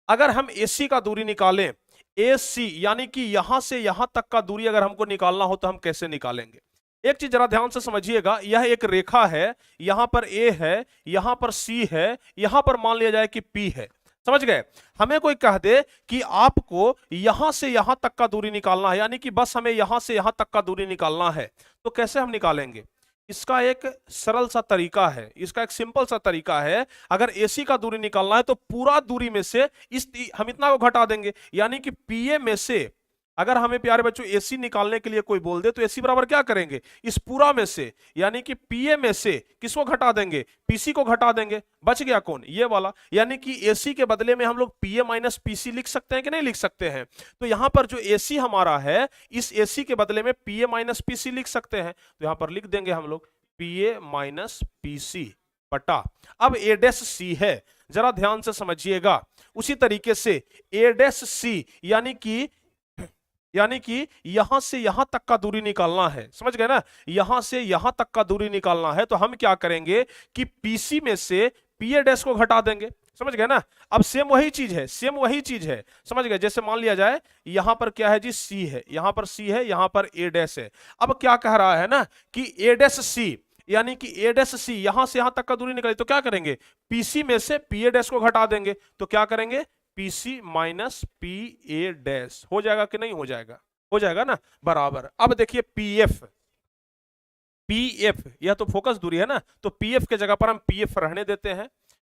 अगर हम एसी का दूरी निकालें, एसी यानी कि यहां से यहां तक का दूरी अगर हमको निकालना हो तो हम कैसे निकालेंगे। एक चीज जरा ध्यान से समझिएगा, यह एक रेखा है, यहां पर ए है, यहां पर सी है, यहां पर मान लिया जाए कि पी है, समझ गए। हमें कोई कह दे कि आपको यहां से यहां तक का दूरी निकालना है, यानी कि बस हमें यहां से यहां तक का दूरी निकालना है, तो कैसे हम निकालेंगे। इसका एक सरल सा तरीका है, इसका एक सिंपल सा तरीका है, अगर एसी का दूरी निकालना है तो पूरा दूरी में से हम इतना को घटा देंगे, यानी कि पीए में से अगर हमें प्यारे बच्चों एसी निकालने के लिए कोई बोल दे तो एसी बराबर क्या करेंगे, इस पूरा में से यानी कि पीए में से किसको घटा देंगे, पीसी को घटा देंगे, बच गया कौन, ये वाला, यानी कि एसी के बदले में हम लोग पीए माइनस पीसी लिख सकते हैं कि नहीं लिख सकते हैं। तो यहां पर जो एसी हमारा है, इस एसी के बदले में पीए माइनस पीसी लिख सकते हैं, तो यहां पर लिख देंगे हम लोग पीए माइनस पीसी बटा, अब ए डैश सी है, जरा ध्यान से समझिएगा, उसी तरीके से ए डैश सी यानी कि यहां से यहां तक का दूरी निकालना है, समझ गए ना, यहां से यहां तक का दूरी निकालना है, तो हम क्या करेंगे कि पीसी में से पीए डैश को घटा देंगे, समझ गए ना। अब सेम वही चीज है, सेम वही चीज है, समझ गए। जैसे मान लिया जाए यहां पर क्या है जी, सी है, यहां पर सी है, यहां पर ए डैश है। अब क्या कह रहा है ना कि ए डैश सी यानी कि ए डैश सी यहां से यहां तक का दूरी निकाली, तो क्या करेंगे, पीसी में से पीए डैश को घटा देंगे, तो क्या करेंगे PC minus P A dash, हो जाएगा कि नहीं हो जाएगा, हो जाएगा ना, बराबर। अब देखिए पीएफ, पीएफ यह तो फोकस दूरी है ना, तो पीएफ के जगह पर हम पीएफ रहने देते हैं,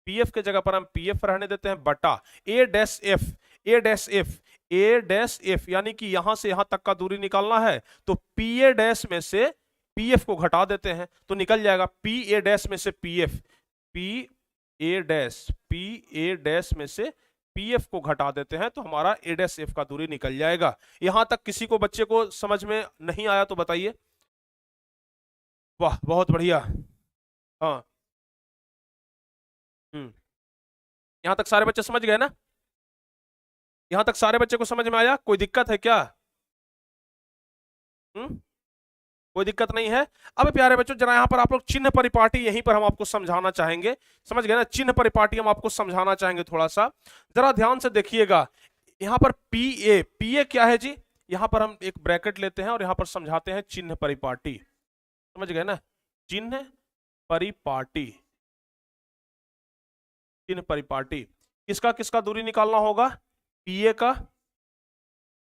पीएफ के जगह पर हम पीएफ रहने देते हैं बटा ए डैश एफ, ए डैश एफ, ए डैश एफ यानी कि यहां से यहां तक का दूरी निकालना है, तो पी ए डैश में से पीएफ को घटा देते हैं, तो निकल जाएगा पी ए डैश में से PF, P A dash, P A dash में से पीएफ को घटा देते हैं, तो हमारा ए डैश एफ का दूरी निकल जाएगा। यहां तक किसी को बच्चे को समझ में नहीं आया तो बताइए। वाह बहुत बढ़िया, हाँ यहां तक सारे बच्चे समझ गए ना, यहां तक सारे बच्चे को समझ में आया, कोई दिक्कत है क्या, कोई दिक्कत नहीं है। अब प्यारे बच्चों जरा यहां पर आप लोग चिन्ह परिपाटी यहीं पर हम आपको समझाना चाहेंगे, समझ गए ना, चिन्ह परिपाटी हम आपको समझाना चाहेंगे थोड़ा सा, जरा ध्यान से देखिएगा। यहां पर पी ए क्या है जी, यहां पर हम एक ब्रैकेट लेते हैं और यहां पर समझाते हैं चिन्ह परिपाटी, समझ गए ना, चिन्ह परिपाटी, चिन्ह परिपाटी किसका किसका दूरी निकालना होगा, पीए का,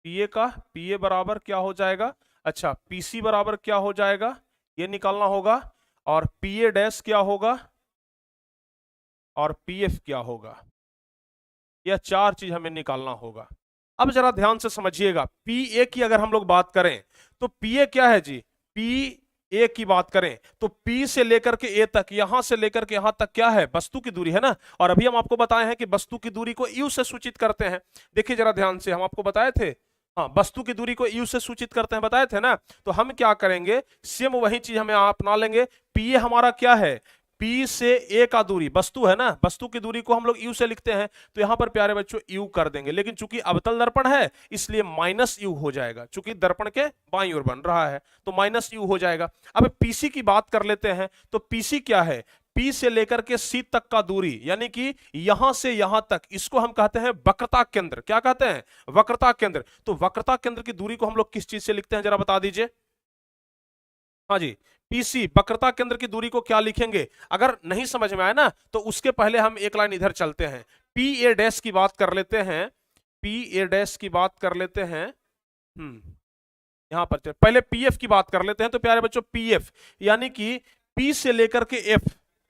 पीए का, पीए बराबर क्या हो जाएगा, अच्छा पीसी बराबर क्या हो जाएगा, ये निकालना होगा, और पीए डैश क्या होगा, और पीएफ क्या होगा, यह चार चीज हमें निकालना होगा। अब जरा ध्यान से समझिएगा, पीए की अगर हम लोग बात करें तो पीए क्या है जी, पी ए की बात करें तो पी से लेकर के ए तक, यहां से लेकर के यहां तक क्या है, वस्तु की दूरी है ना, और अभी हम आपको बताए हैं कि वस्तु की दूरी को यू से सूचित करते हैं। देखिए जरा ध्यान से, हम आपको बताए थे, हाँ वस्तु की दूरी को यू से सूचित करते हैं, बताए थे ना, तो हम क्या करेंगे, सेम वही चीज हमें अपना लेंगे। पी ए हमारा क्या है, पी से ए का दूरी, वस्तु है ना, वस्तु की दूरी को हम लोग यू से लिखते हैं, तो यहां पर प्यारे बच्चों यू कर देंगे, लेकिन चूंकि अवतल दर्पण है इसलिए माइनस यू हो जाएगा, चूंकि दर्पण के बाईं ओर बन रहा है तो माइनस यू हो जाएगा। अब पीसी की बात कर लेते हैं, तो पीसी क्या है, पी से लेकर के सी तक का दूरी, यानी कि यहां से यहां तक, इसको हम कहते हैं वक्रता केंद्र, क्या कहते हैं, वक्रता केंद्र। तो वक्रता केंद्र की दूरी को हम लोग किस चीज से लिखते हैं जरा बता दीजिए, हाँ जी, पीसी वक्रता केंद्र की दूरी को क्या लिखेंगे, अगर नहीं समझ में आए ना तो उसके पहले हम एक लाइन इधर चलते हैं, पी ए डैश की बात कर लेते हैं, पी ए डैश की बात कर लेते हैं, यहां पर पहले पीएफ की बात कर लेते हैं। तो प्यारे बच्चों पीएफ यानी कि पी से लेकर के एफ,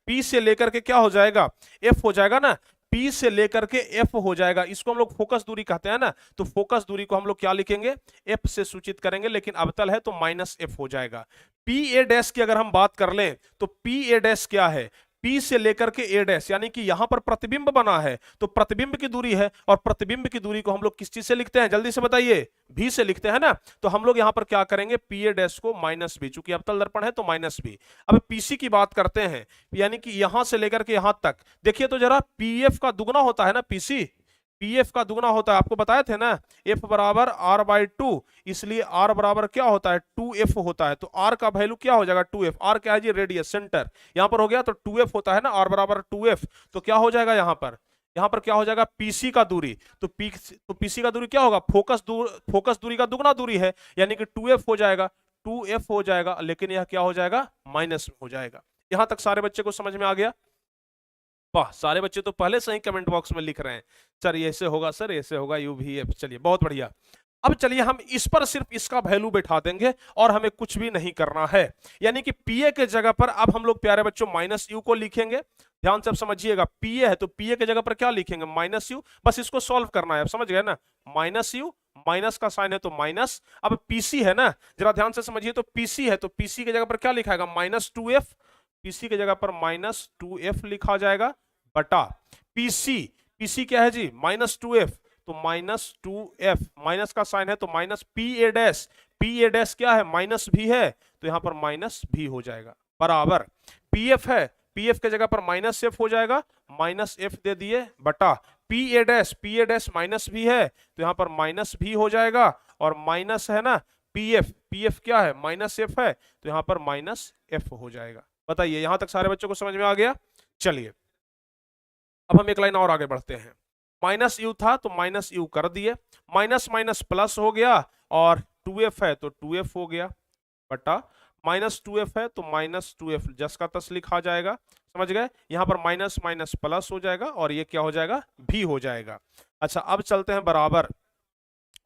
पी से लेकर के क्या हो जाएगा, एफ हो जाएगा ना, पी से लेकर के एफ हो जाएगा, इसको हम लोग फोकस दूरी कहते हैं ना, तो फोकस दूरी को हम लोग क्या लिखेंगे, एफ से सूचित करेंगे, लेकिन अवतल है तो माइनस एफ हो जाएगा। पी ए डैश की अगर हम बात कर लें तो पी ए डैश क्या है, P से लेकर के A डैश, यानी कि यहां पर प्रतिबिंब बना है तो प्रतिबिंब की दूरी है, और प्रतिबिंब की दूरी को हम लोग किस चीज से लिखते हैं, जल्दी से बताइए, V से लिखते हैं ना। तो हम लोग यहां पर क्या करेंगे, PA डैश को माइनस B, चूंकि अवतल दर्पण है तो माइनस B। अब PC की बात करते हैं, यानी कि यहां से लेकर के यहां तक देखिए तो जरा, PF का दुगना होता है ना, PF का दुगना होता है, आपको बताए थे ना, F बराबर R/2, इसलिए R बराबर क्या होता है, 2F होता है। तो R का वैल्यू क्या हो जाएगा, 2F। R क्या है जी, रेडियस, सेंटर, यहां पर हो गया तो 2F होता है ना, R बराबर 2F। तो क्या हो जाएगा यहां पर क्या हो जाएगा, PC का दूरी, तो PC का दूरी क्या होगा, फोकस दूरी का दुगना दूरी है, यानी कि 2F हो जाएगा, 2F हो जाएगा, लेकिन यह क्या हो जाएगा, माइनस में हो जाएगा। यहां तक सारे बच्चे को समझ में आ गया। वाह, सारे बच्चे तो पहले से ही कमेंट बॉक्स में लिख रहे हैं, सर ऐसे होगा, सर ऐसे होगा, UVF। चलिए बहुत बढ़िया। अब चलिए हम इस पर सिर्फ इसका वैल्यू बैठा देंगे और हमें कुछ भी नहीं करना है, यानी कि PA के जगह पर अब हम लोग प्यारे बच्चों माइनस U को लिखेंगे। ध्यान से अब समझिएगा, PA है तो PA के जगह पर क्या लिखेंगे, माइनस U। बस इसको सॉल्व करना है, अब समझ गए ना, माइनस U, माइनस का साइन है तो माइनस। अब PC है ना, जरा ध्यान से समझिए, तो PC है तो PC की जगह पर क्या लिखाएगा, -2F। PC की जगह पर -2F लिखा जाएगा, बटा PC क्या है जी, -2F, तो -2F, माइनस का साइन है तो minus PA dash, PA dash क्या है, माइनस भी है, तो यहां पर माइनस भी हो जाएगा, बराबर PF है, PF के जगह पर -F हो जाएगा, -F दे दिए, बटा PA डैश माइनस भी है तो यहां पर माइनस भी हो जाएगा, और माइनस है ना PF क्या है, -F है, तो यहां पर -F हो जाएगा। बताइए यहां तक सारे बच्चों को समझ में आ गया। चलिए अब हम एक लाइन और आगे बढ़ते हैं। -U था तो -U कर दिए, माइनस माइनस प्लस हो गया, और 2F है तो 2F हो गया, बटा -2F है तो -2F, जस का तस लिखा जाएगा, समझ गए। यहां पर माइनस माइनस प्लस हो जाएगा और ये क्या हो जाएगा, भी हो जाएगा। अच्छा अब चलते हैं बराबर,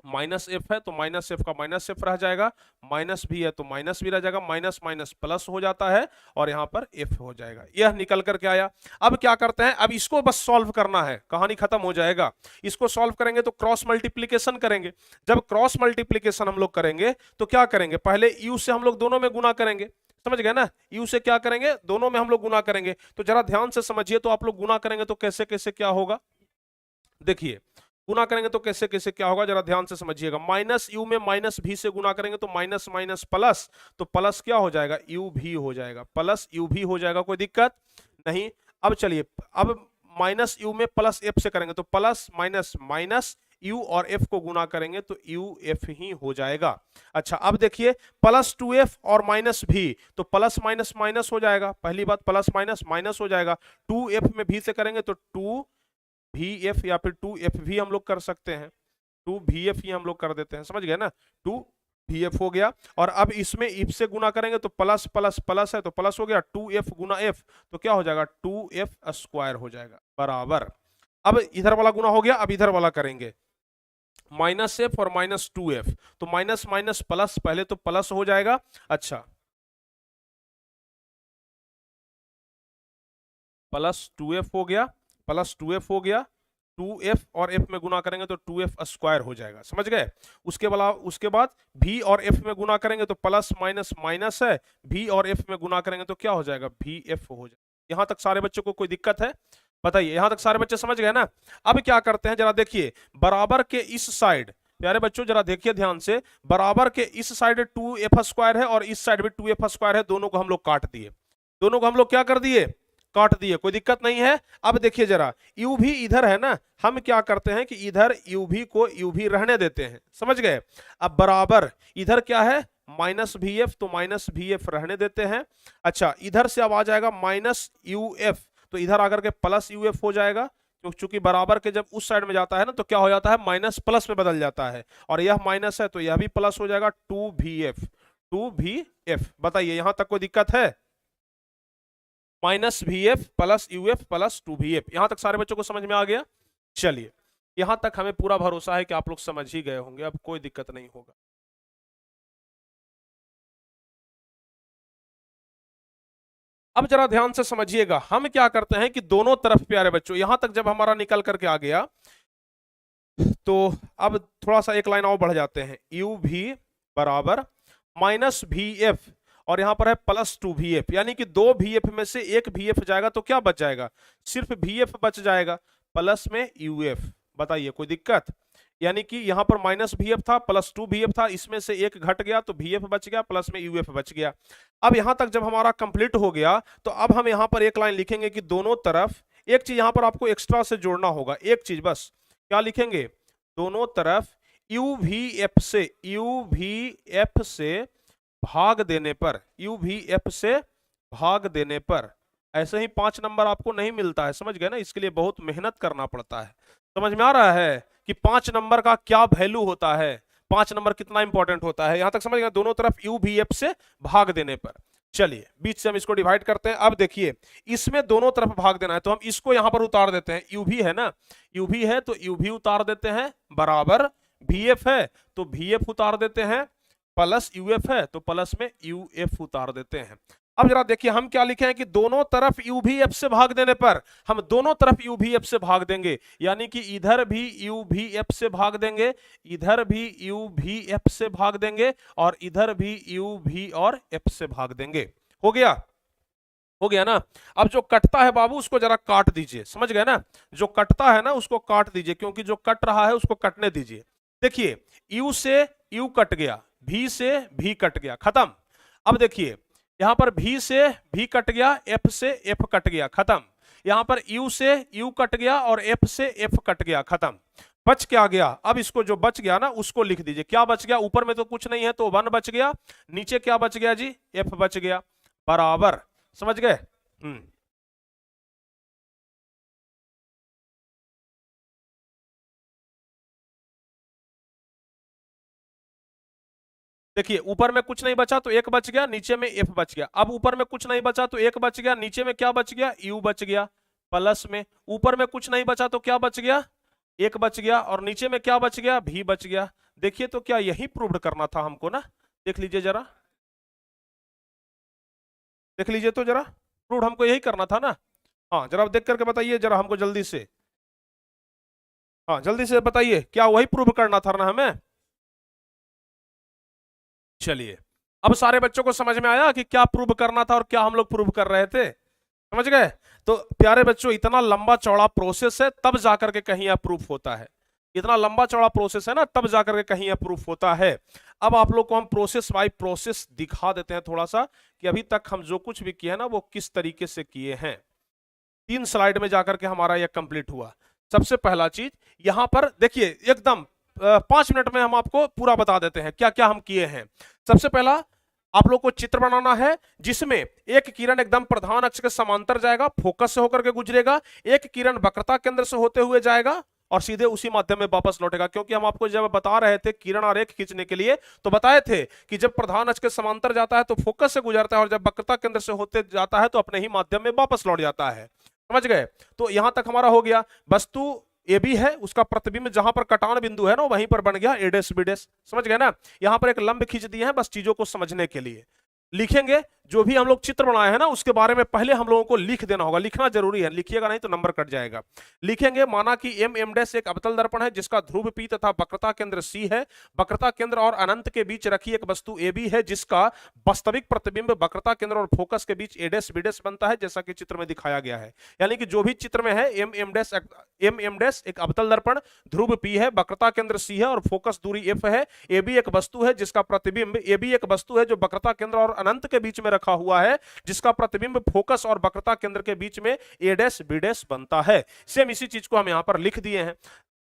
-F है तो -F का -F रह जाएगा, माइनस भी है तो माइनस भी रह जाएगा, माइनस माइनस प्लस हो जाता है और यहां पर F हो जाएगा। यह निकल करके आया। अब क्या करते हैं, अब इसको बस सॉल्व करना है, कहानी खत्म हो जाएगा। इसको सॉल्व करेंगे तो क्रॉस मल्टीप्लीकेशन करेंगे। जब क्रॉस मल्टीप्लीकेशन हम लोग करेंगे तो क्या करेंगे, पहले U से हम लोग दोनों में गुना करेंगे, समझ गए ना, U से क्या करेंगे, दोनों में हम लोग गुना करेंगे। तो जरा ध्यान से समझिए, तो आप लोग गुना करेंगे तो कैसे कैसे क्या होगा, देखिए गुना करेंगे तो कैसे कैसे क्या होगा, जरा ध्यान से समझिएगा। -U में -V से गुना करेंगे तो माइनस माइनस प्लस, तो प्लस क्या हो जाएगा, UV हो जाएगा, प्लस UV हो जाएगा, कोई दिक्कत नहीं। अब चलिए, अब -U में +F से करेंगे तो प्लस माइनस माइनस, U और F को गुना करेंगे तो UF ही हो जाएगा। अच्छा अब देखिए, +2F और -V, तो प्लस माइनस माइनस हो जाएगा, पहली बात प्लस माइनस माइनस हो जाएगा। 2F में V से करेंगे तो 2VF या फिर 2F भी हम लोग कर सकते हैं, 2VF ही हम लोग कर देते हैं, समझ गए ना, 2VF हो गया। और अब इसमें इफ से गुना करेंगे तो प्लस प्लस प्लस है तो प्लस हो गया, 2F गुना F तो क्या हो जाएगा, 2F स्क्वायर हो जाएगा, बराबर। अब इधर वाला गुना हो गया, अब इधर वाला करेंगे, -F और -2F, तो माइनस माइनस प्लस, पहले तो प्लस हो जाएगा। अच्छा +2F हो गया, +2F हो गया, 2F और F में गुना करेंगे तो 2F स्क्वायर हो जाएगा, समझ गए। उसके बाद V और F में गुना करेंगे तो प्लस माइनस माइनस है, V और F में गुना करेंगे तो क्या हो जाएगा, VF हो जाएगा। यहां तक सारे बच्चों को कोई दिक्कत है, बताइए, यहां तक सारे बच्चे समझ गए ना। अब क्या करते हैं, जरा देखिए, बराबर के इस साइड, प्यारे बच्चों जरा देखिए ध्यान से, बराबर के इस साइड 2F स्क्वायर है और इस साइड भी 2F स्क्वायर है, दोनों को हम लोग काट दिए, दोनों को हम लोग क्या कर दिए, काट दिए, कोई दिक्कत नहीं है। अब देखिए जरा, U भी इधर है ना, हम क्या करते हैं कि इधर UV को UV रहने देते हैं, समझ गए। अब बराबर इधर क्या है, -VF, तो -VF रहने देते हैं। अच्छा इधर से अब आ जाएगा -UF, तो इधर आकर के +UF हो जाएगा, चूंकि बराबर के जब उस साइड में जाता है ना तो क्या हो जाता है, माइनस प्लस में बदल जाता है, और यह माइनस है तो यह भी प्लस हो जाएगा, 2VF। बताइए यहां तक कोई दिक्कत है, -VF + UF + 2VF, यहां तक सारे बच्चों को समझ में आ गया। चलिए यहां तक हमें पूरा भरोसा है कि आप लोग समझ ही गए होंगे, अब कोई दिक्कत नहीं होगा। अब जरा ध्यान से समझिएगा, हम क्या करते हैं कि दोनों तरफ प्यारे बच्चों, यहां तक जब हमारा निकल करके आ गया तो अब थोड़ा सा एक लाइन और बढ़ जाते हैं, UV बराबर -VF, और यहां पर है +2VF, यानी कि 2 VF में से एक VF जाएगा तो क्या बच जाएगा, सिर्फ VF बच जाएगा, प्लस में UF। बताइए कोई दिक्कत, यानी कि यहां पर -VF था, +2VF था, इसमें से एक घट गया तो VF बच गया, प्लस में UF बच गया। अब यहां तक जब हमारा कंप्लीट हो गया तो अब हम यहां पर एक लाइन लिखेंगे कि दोनों तरफ, एक चीज यहां पर आपको एक्स्ट्रा से जोड़ना होगा, एक चीज बस, क्या लिखेंगे, दोनों तरफ UVF से भाग देने पर, UVF से भाग देने पर, ऐसे ही 5 नंबर आपको नहीं मिलता है, समझ गए ना, इसके लिए बहुत मेहनत करना पड़ता है। समझ में आ रहा है कि 5 नंबर का क्या वैल्यू होता है, 5 नंबर कितना इंपॉर्टेंट होता है, यहां तक समझ गए, दोनों तरफ UVF से भाग देने पर। चलिए बीच से हम इसको डिवाइड करते हैं। अब देखिए इसमें दोनों तरफ भाग देना है तो हम इसको यहां पर उतार देते हैं, UV है ना, UV है तो UV उतार देते हैं, बराबर VF है तो VF उतार देते हैं, प्लस UF है तो प्लस में UF उतार देते हैं। अब जरा देखिए हम क्या लिखे हैं कि दोनों तरफ UVF से भाग देने पर, हम दोनों तरफ UVF से भाग देंगे, यानी कि इधर भी UVF से भाग देंगे, इधर भी UVF से भाग देंगे और इधर भी UV और F से भाग देंगे। हो गया, हो गया ना। अब जो कटता है बाबू उसको जरा काट दीजिए, समझ गए ना, जो कटता है ना उसको काट दीजिए, क्योंकि जो कट रहा है उसको कटने दीजिए। देखिए U से U कट गया, V से V कट गया, खत्म। अब देखिए यहां पर V से V कट गया, F से F कट गया, खत्म। यहां पर U से U कट गया और F से F कट गया, खत्म। बच क्या गया, अब इसको जो बच गया ना उसको लिख दीजिए, क्या बच गया, ऊपर में तो कुछ नहीं है तो 1 बच गया, नीचे क्या बच गया जी, F बच गया, बराबर। समझ गए। देखिए ऊपर में कुछ नहीं बचा तो 1 बच गया, नीचे में F बच गया। अब ऊपर में कुछ नहीं बचा तो 1 बच गया, नीचे में क्या बच गया, U बच गया, प्लस में ऊपर में कुछ नहीं बचा तो क्या बच गया, 1 बच गया, और नीचे में क्या बच गया, V बच गया। देखिए तो क्या यही प्रूव करना था हमको ना, देख लीजिए जरा, देख लीजिए तो जरा, प्रूव हमको यही करना था ना। हाँ जरा देख करके बताइए जरा हमको जल्दी से, हाँ जल्दी से बताइए, क्या वही प्रूव करना था ना हमें। चलिए अब सारे बच्चों को समझ में आया कि क्या प्रूव करना था और क्या हम लोग प्रूव कर रहे थे, समझ गए। तो प्यारे बच्चों इतना लंबा चौड़ा प्रोसेस है तब जाकर के कहीं यह प्रूफ होता है, इतना लंबा चौड़ा प्रोसेस है ना तब जाकर के कहीं यह प्रूफ होता है। अब आप लोग को हम प्रोसेस बाय प्रोसेस दिखा देते हैं थोड़ा सा, कि अभी तक हम जो कुछ भी किए हैं ना वो किस तरीके से किए हैं। 3 स्लाइड में जाकर के हमारा यह कंप्लीट हुआ। सबसे पहला चीज यहां पर देखिए, एकदम 5 मिनट में हम आपको पूरा बता देते हैं क्या क्या हम किए हैं। सबसे पहला आप लोग को चित्र बनाना है जिसमें एक किरण एकदम प्रधान अक्ष के समांतर जाएगा, फोकस से होकर के गुजरेगा, एक किरण वक्रता केंद्र से होते हुए जाएगा और सीधे उसी माध्यम में वापस लौटेगा। क्योंकि हम आपको जब बता रहे थे किरण आरेख खींचने के लिए तो बताए थे कि जब प्रधान अक्ष के समांतर जाता है तो फोकस से गुजरता है और जब वक्रता केंद्र से होते जाता है तो अपने ही माध्यम में वापस लौट जाता है। समझ गए। तो यहां तक हमारा हो गया। वस्तु ए बी है, उसका प्रतिबिंब जहां पर कटान बिंदु है ना वहीं पर बन गया ए डैश बी डैश। समझ गए ना। यहां पर एक लंब खींच दिए हैं बस चीजों को समझने के लिए। लिखेंगे जो भी हम लोग चित्र बनाए हैं ना उसके बारे में पहले हम लोगों को लिख देना होगा, लिखना जरूरी है, लिखिएगा नहीं तो नंबर कट जाएगा। लिखेंगे माना कि एम एम डैश एक अवतल दर्पण है जिसका ध्रुव पी तथा वक्रता केंद्र सी है। वक्रता केंद्र और अनंत के बीच रखी एक वस्तु ए बी है जिसका वास्तविक प्रतिबिंब वक्रता केंद्र और फोकस के बीच ए डैश बी डैश बनता है जैसा कि चित्र में दिखाया गया है। यानी कि जो भी चित्र में है एम एम डैश एक अवतल दर्पण, ध्रुव पी है, वक्रता केंद्र सी है और फोकस दूरी एफ है। ए बी एक वस्तु है जिसका प्रतिबिंब, ए बी एक वस्तु है जो वक्रता केंद्र और अनंत के बीच में रखा हुआ है जिसका प्रतिबिंब फोकस और वक्रता केंद्र के बीच में ए डैश बी डैश बनता है। सेम इसी चीज को हम यहां पर लिख दिए हैं।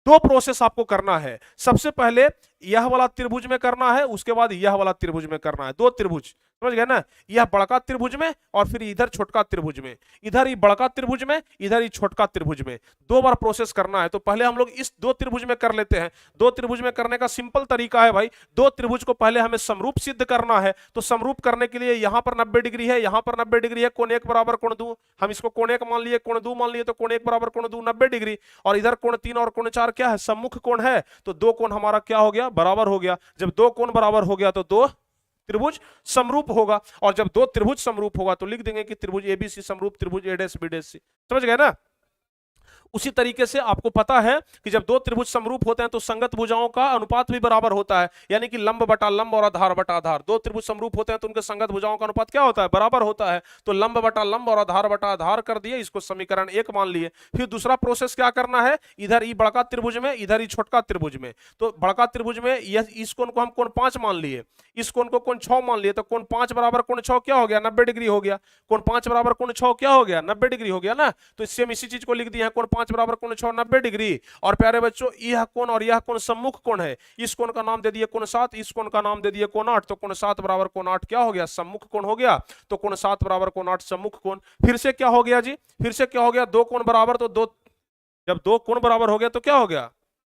2 प्रोसेस आपको करना है। सबसे पहले यह वाला त्रिभुज में करना है, उसके बाद यह वाला त्रिभुज में करना है। 2 त्रिभुज, समझ गए ना। यह बड़का त्रिभुज में और फिर इधर छोटका त्रिभुज में, इधर ही बड़का त्रिभुज में, इधर ही छोटका त्रिभुज में। 2 बार प्रोसेस करना है। तो पहले हम लोग इस 2 त्रिभुज में कर लेते हैं। 2 त्रिभुज में करने का सिंपल तरीका है भाई, 2 त्रिभुज को पहले हमें समरूप सिद्ध करना है। तो समरूप करने के लिए यहां पर 90 डिग्री है, यहां पर 90 डिग्री है, कोण 1 बराबर कोण 2, हम इसको कोण 1 मान लिए, कोण 2 मान लिए, तो कोण 1 बराबर कोण 2 90 डिग्री। और इधर कोण 3 और कोण 4 क्या है, सम्मुख कोण है। तो 2 कोण हमारा क्या हो गया, बराबर हो गया। जब 2 कोण बराबर हो गया तो 2 त्रिभुज समरूप होगा। और जब 2 त्रिभुज समरूप होगा तो लिख देंगे कि त्रिभुज एबीसी समरूप त्रिभुज ए डैश बी डैश सी। समझ गए ना। उसी तरीके से आपको पता है कि जब दो त्रिभुज समरूप होते हैं तो संगत भुजाओं का अनुपात भी बराबर होता है, यानी कि लंब बटा लंब और आधार बटा आधार। दो त्रिभुज समरूप होते हैं तो उनके संगत भुजाओं का अनुपात क्या होता है, बराबर होता है। तो लंब बटा लंब और आधार बटा आधार कर दिए, इसको समीकरण 1 मान लिए। फिर दूसरा प्रोसेस क्या करना है, इधर ई बड़का त्रिभुज में, इधर ई छोटका त्रिभुज में। तो बड़का त्रिभुज में इस कोण को हम कोण 5 मान लिए, इस कोण को कोण 6 मान लिए। तो कोण 5 बराबर कोण 6 क्या हो गया, 90 डिग्री हो गया। कोण 5 बराबर कोण 6 क्या हो गया, 90 डिग्री हो गया ना। तो इससे हम इसी चीज को लिख दिए हैं, कोण 5 बराबर कोण 6 90 डिग्री। और प्यारे बच्चों, यह कोण और यह कोण सम्मुख कोण है। इस कोण का नाम दे दिए कोण 7, इस कोण का नाम दे दिए कोण 8। तो कोण 7 बराबर कोण 8 क्या हो गया, सम्मुख कोण हो गया। तो कोण 7 बराबर कोण 8 सम्मुख कोण। फिर से क्या हो गया जी, फिर से क्या हो गया, दो कोण बराबर, तो दो, जब दो कोण बराबर हो गया तो क्या हो गया,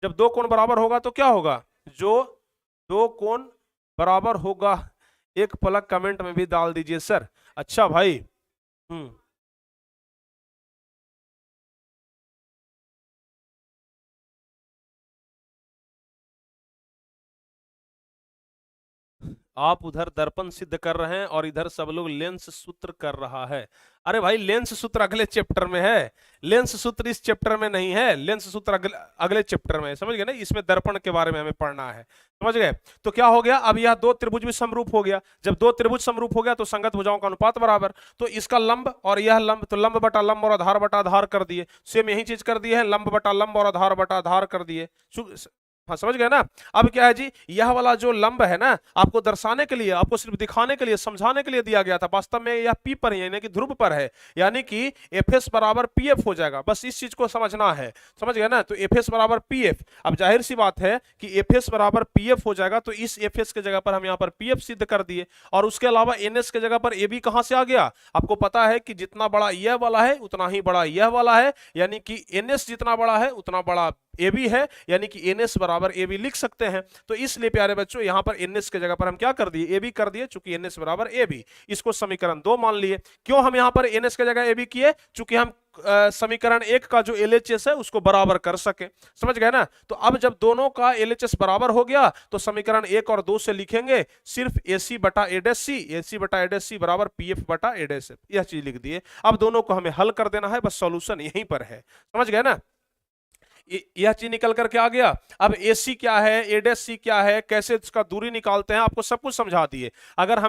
जब दो कोण बराबर होगा तो क्या होगा, जो दो कोण बराबर होगा। एक पलक कमेंट में भी डाल दीजिए सर। अच्छा भाई, आप उधर दर्पण सिद्ध कर रहे हैं और इधर सब लोग लेंस सूत्र कर रहा है। अरे भाई, लेंस सूत्र अगले चैप्टर में है, लेंस सूत्र इस चैप्टर में नहीं है। लेंस सूत्र अगले चैप्टर में है, समझ गए ना। इसमें दर्पण के बारे में हमें पढ़ना है, समझ गए। तो क्या हो गया, अब यह दो त्रिभुज भी समरूप हो गया। जब दो त्रिभुज समरूप हो गया तो संगत भुजाओं का अनुपात बराबर। तो इसका लंब और यह लंब, तो लंब बटा लंब और आधार बटा आधार कर दिए। सेम यही चीज कर दिए है, लंब बटा लंब और आधार बटा आधार कर दिए। हाँ, समझ गए ना। अब क्या है जी, यह वाला जो लंब है ना, आपको दर्शाने के लिए, आपको सिर्फ दिखाने के लिए, समझाने के लिए दिया गया था। वास्तव में यह पी पर है, यानी कि ध्रुव पर है, यानी कि एफ एस बराबर पी एफ हो जाएगा। बस इस चीज को समझना है, समझ गए ना। तो एफ एस बराबर पी एफ। अब जाहिर सी बात है कि एफ एस बराबर पी एफ हो जाएगा, तो इस एफ एस के जगह पर हम यहाँ पर पी एफ सिद्ध कर दिए। और उसके अलावा एन एस के जगह पर ए बी कहां से आ गया, आपको पता है कि जितना बड़ा यह वाला है उतना ही बड़ा यह वाला है, यानी कि एन एस जितना बड़ा है उतना बड़ा ए बी है, यानी कि एन एस बराबर ए बी लिख सकते हैं। तो इसलिए प्यारे बच्चों, यहां पर एन एस के जगह पर हम क्या कर दिए, ए बी कर दिए, चूंकि एन एस बराबर ए बी। इसको समीकरण 2 मान लिए। क्यों हम यहां पर एन एस के जगह ए बी किए, चूंकि हम समीकरण 1 का जो एलएचएस है उसको बराबर कर सके, समझ गए ना। तो अब जब दोनों का एलएचएस बराबर हो गया तो समीकरण 1 और 2 से लिखेंगे सिर्फ एसी बटा ए डैश सी, एसी बटा ए डैश सी बराबर पीएफ बटा ए डैश एफ, यह चीज लिख दिए। अब दोनों को हमें हल कर देना है, बस सॉल्यूशन यहीं पर है, समझ गए ना। यह चीज निकल करके आ गया। अब AC क्या है, ए डैश सी क्या है, कैसे इसका दूरी निकालते हैं, आपको सब कुछ समझा दिए। अगर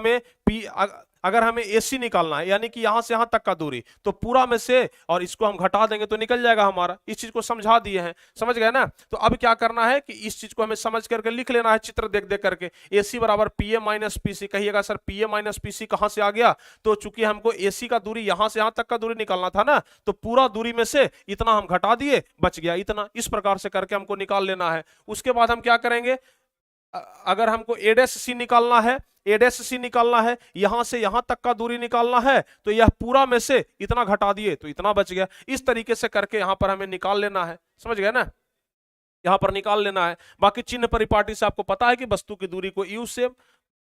हमें AC निकालना है, यानी कि यहां से यहां तक का दूरी, तो पूरा में से और इसको हम घटा देंगे तो निकल जाएगा हमारा। इस चीज को समझा दिए हैं, समझ गए ना। तो अब क्या करना है कि इस चीज को हमें समझ करके लिख लेना है, चित्र देख देख करके। AC बराबर PA माइनस PC। कहिएगा सर PA माइनस PC कहां से आ गया, तो चूंकि हमको AC का दूरी यहां से यहां तक का दूरी निकालना था ना, तो पूरा दूरी में से इतना हम घटा दिए, बच गया इतना। इस प्रकार से करके हमको निकाल लेना है। उसके बाद हम क्या करेंगे, अगर हमको ए डैश सी निकालना है, ए डैश सी निकालना है, यहां से यहां तक का दूरी निकालना है, तो यह पूरा में से इतना घटा दिए तो इतना बच गया। इस तरीके से करके यहां पर हमें निकाल लेना है, समझ गए ना, यहां पर निकाल लेना है। बाकी चिन्ह परिपाटी से आपको पता है कि वस्तु की दूरी को U से,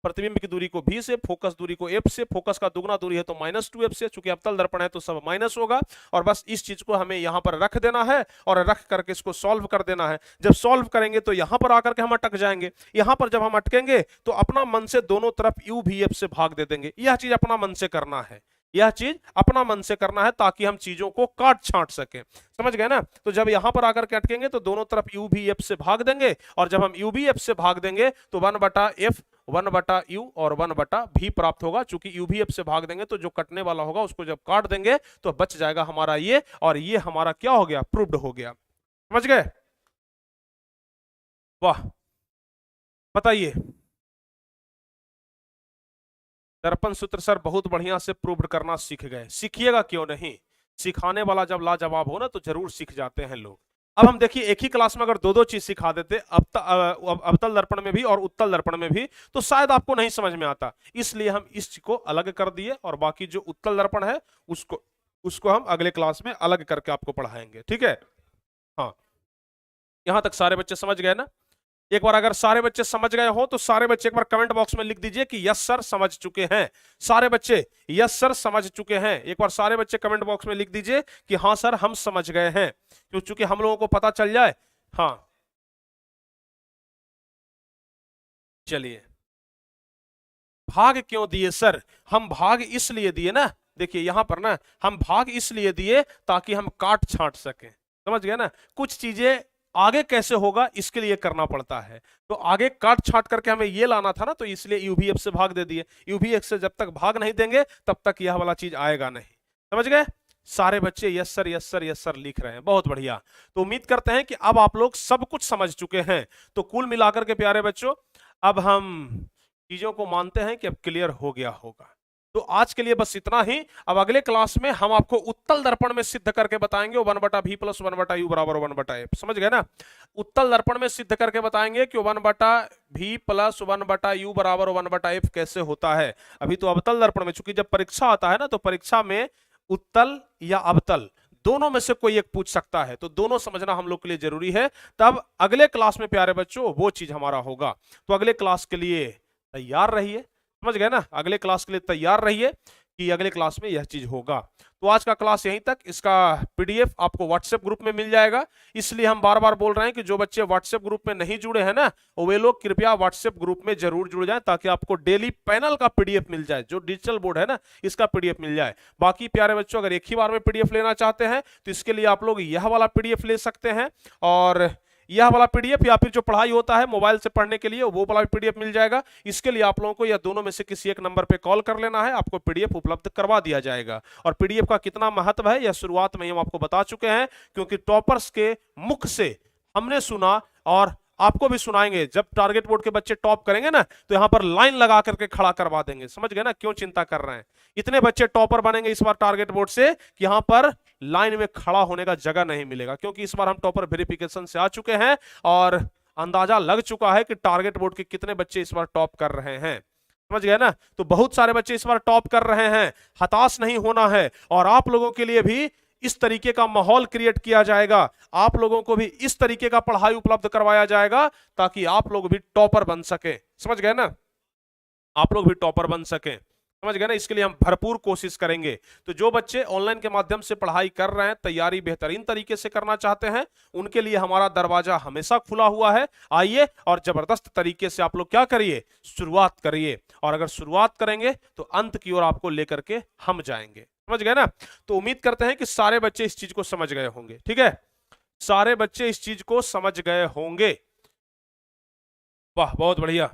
प्रतिबिंब की दूरी को V से, फोकस दूरी को F से, फोकस का दुगना दूरी है तो -2F से, चूंकि अवतल दर्पण है तो सब माइनस होगा। और बस इस चीज को हमें यहां पर रख देना है और रख करके इसको सॉल्व कर देना है। जब सॉल्व करेंगे तो यहां पर आकर के हम अटक जाएंगे। यहां पर जब हम अटकेंगे तो अपना मन से दोनों तरफ UVF से भाग दे देंगे। यह चीज अपना मन से करना है, यह चीज अपना मन से करना है, ताकि हम चीजों को काट छांट सके, समझ गए ना। तो जब यहां पर आकर के अटकेंगे तो दोनों तरफ UVF से भाग देंगे, और जब हम UVF से भाग देंगे तो 1/F 1/U और 1/V प्राप्त होगा। चूंकि UVF से भाग देंगे तो जो कटने वाला होगा उसको जब काट देंगे तो बच जाएगा हमारा ये, और ये हमारा क्या हो गया, प्रूव्ड हो गया, समझ गए। वाह, बताइए। दर्पण सूत्र सर बहुत बढ़िया से प्रूव्ड करना सीख गए, सीखिएगा क्यों नहीं। सिखाने वाला जब लाजवाब हो ना तो जरूर सीख जाते हैं लोग। अब हम देखिए, एक ही क्लास में अगर दो दो चीज सिखा देते, अवतल दर्पण में भी और उत्तल दर्पण में भी, तो शायद आपको नहीं समझ में आता। इसलिए हम इस चीज को अलग कर दिए, और बाकी जो उत्तल दर्पण है उसको हम अगले क्लास में अलग करके आपको पढ़ाएंगे, ठीक है। हाँ, यहां तक सारे बच्चे समझ गए ना। एक बार अगर सारे बच्चे समझ गए हो तो सारे बच्चे एक बार कमेंट बॉक्स में लिख दीजिए कि यस सर समझ चुके हैं। सारे बच्चे यस सर समझ चुके हैं, एक बार सारे बच्चे कमेंट बॉक्स में लिख दीजिए कि हाँ सर हम समझ गए हैं, क्योंकि हम लोगों को पता चल जाए। हाँ, चलिए। भाग क्यों दिए सर, हम भाग इसलिए दिए ना, देखिए यहां पर ना हम भाग इसलिए दिए ताकि हम काट छांट सकें, समझ गए ना। कुछ चीजें आगे कैसे होगा इसके लिए करना पड़ता है, तो आगे काट छाट करके हमें ये लाना था ना, तो इसलिए यूवीएफ से भाग दे दिए। यूवीएफ से जब तक भाग नहीं देंगे तब तक यह वाला चीज आएगा नहीं। समझ गए। सारे बच्चे yes sir yes sir yes sir लिख रहे हैं, बहुत बढ़िया। तो उम्मीद करते हैं कि अब आप लोग सब कुछ समझ चुके हैं। तो कुल मिलाकर के प्यारे बच्चों, अब हम चीजों को मानते हैं कि अब क्लियर हो गया होगा। तो आज के लिए बस इतना ही। अब अगले क्लास में हम आपको उत्तल दर्पण में सिद्ध करके बताएंगे 1/v + 1/u = 1/f। समझ गए ना। उत्तल दर्पण में सिद्ध करके बताएंगे कि 1/v + 1/u = 1/f कैसे होता है। अभी तो अवतल दर्पण में, चूंकि जब परीक्षा आता है ना, तो परीक्षा में उत्तल या अवतल दोनों में से कोई एक पूछ सकता है, तो दोनों समझना हम लोग के लिए जरूरी है। तब अगले क्लास में प्यारे बच्चों वो चीज हमारा होगा। तो अगले क्लास के लिए तैयार रहिए। समझ गए ना। अगले क्लास के लिए तैयार रहिए कि अगले क्लास में यह चीज होगा। तो आज का क्लास यहीं तक। इसका पीडीएफ आपको व्हाट्सएप ग्रुप में मिल जाएगा। इसलिए हम बार बार बोल रहे हैं कि जो बच्चे व्हाट्सएप ग्रुप में नहीं जुड़े हैं ना, वे लोग कृपया व्हाट्सएप ग्रुप में जरूर जुड़ जाएं, ताकि आपको डेली पैनल का पीडीएफ मिल जाए, जो डिजिटल बोर्ड है ना, इसका पीडीएफ मिल जाए। बाकी प्यारे बच्चों, अगर एक ही बार में पीडीएफ लेना चाहते हैं तो इसके लिए आप लोग यह वाला पीडीएफ ले सकते हैं, और यह वाला पीडीएफ या फिर जो पढ़ाई होता है मोबाइल से पढ़ने के लिए वो वाला पीडीएफ मिल जाएगा। इसके लिए आप लोगों को या दोनों में से किसी एक नंबर पे कॉल कर लेना है, आपको पीडीएफ उपलब्ध करवा दिया जाएगा। और पीडीएफ का कितना महत्व है यह शुरुआत में हम आपको बता चुके हैं, क्योंकि टॉपर्स के मुख से हमने सुना और आपको भी सुनाएंगे। जब टारगेट बोर्ड के बच्चे टॉप करेंगे ना, तो यहां पर लाइन लगा करके खड़ा करवा देंगे। समझ गए ना। क्यों चिंता कर रहे हैं। इतने बच्चे टॉपर बनेंगे इस बार टारगेट बोर्ड से कि यहां पर लाइन में खड़ा होने का जगह नहीं मिलेगा, क्योंकि इस बार हम टॉपर वेरिफिकेशन से आ चुके हैं और अंदाजा लग चुका है कि टारगेट बोर्ड के कितने बच्चे इस बार टॉप कर रहे हैं। समझ गए ना। तो बहुत सारे बच्चे इस बार टॉप कर रहे हैं। हताश नहीं होना है, और आप लोगों के लिए भी इस तरीके का माहौल क्रिएट किया जाएगा, आप लोगों को भी इस तरीके का पढ़ाई उपलब्ध करवाया जाएगा, ताकि आप लोग भी टॉपर बन सके। समझ गए ना। आप लोग भी टॉपर बन सके। समझ गए ना। इसके लिए हम भरपूर कोशिश करेंगे। तो जो बच्चे ऑनलाइन के माध्यम से पढ़ाई कर रहे हैं, तैयारी बेहतरीन तरीके से करना चाहते हैं, उनके लिए हमारा दरवाजा हमेशा खुला हुआ है। आइए और जबरदस्त तरीके से आप लोग क्या करिए, शुरुआत करिए। और अगर शुरुआत करेंगे तो अंत की ओर आपको लेकर के हम जाएंगे। समझ गए ना। तो उम्मीद करते हैं कि सारे बच्चे इस चीज को समझ गए होंगे। ठीक है, सारे बच्चे इस चीज को समझ गए होंगे। वाह, बहुत बढ़िया।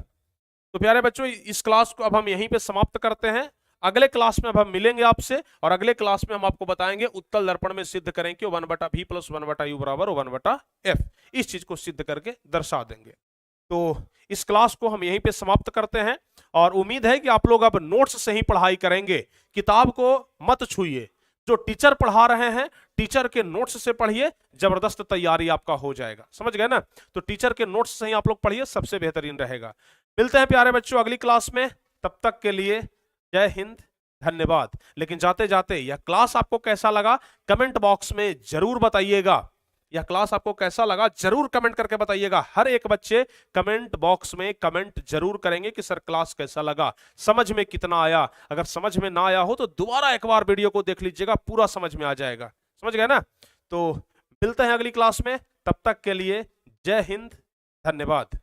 तो प्यारे बच्चों, इस क्लास को अब हम यहीं पे समाप्त करते हैं। अगले क्लास में अब हम मिलेंगे आपसे, और अगले क्लास में हम आपको बताएंगे उत्तल दर्पण में सिद्ध करें कि 1/v + 1/u = 1/f। इस चीज को सिद्ध करके दर्शा देंगे। तो इस क्लास को हम यहीं पे समाप्त करते हैं, और उम्मीद है कि आप लोग अब नोट्स से ही पढ़ाई करेंगे। किताब को मत छूइए। जो टीचर पढ़ा रहे हैं, टीचर के नोट्स से पढ़िए, जबरदस्त तैयारी आपका हो जाएगा। समझ गए ना। तो टीचर के नोट्स से ही आप लोग पढ़िए, सबसे बेहतरीन रहेगा। मिलते हैं प्यारे बच्चों अगली क्लास में। तब तक के लिए जय हिंद, धन्यवाद। लेकिन जाते जाते यह क्लास आपको कैसा लगा कमेंट बॉक्स में जरूर बताइएगा। यह क्लास आपको कैसा लगा जरूर कमेंट करके बताइएगा। हर एक बच्चे कमेंट बॉक्स में कमेंट जरूर करेंगे कि सर क्लास कैसा लगा, समझ में कितना आया। अगर समझ में ना आया हो तो दोबारा एक बार वीडियो को देख लीजिएगा, पूरा समझ में आ जाएगा। समझ गए ना। तो मिलते हैं अगली क्लास में। तब तक के लिए जय हिंद, धन्यवाद।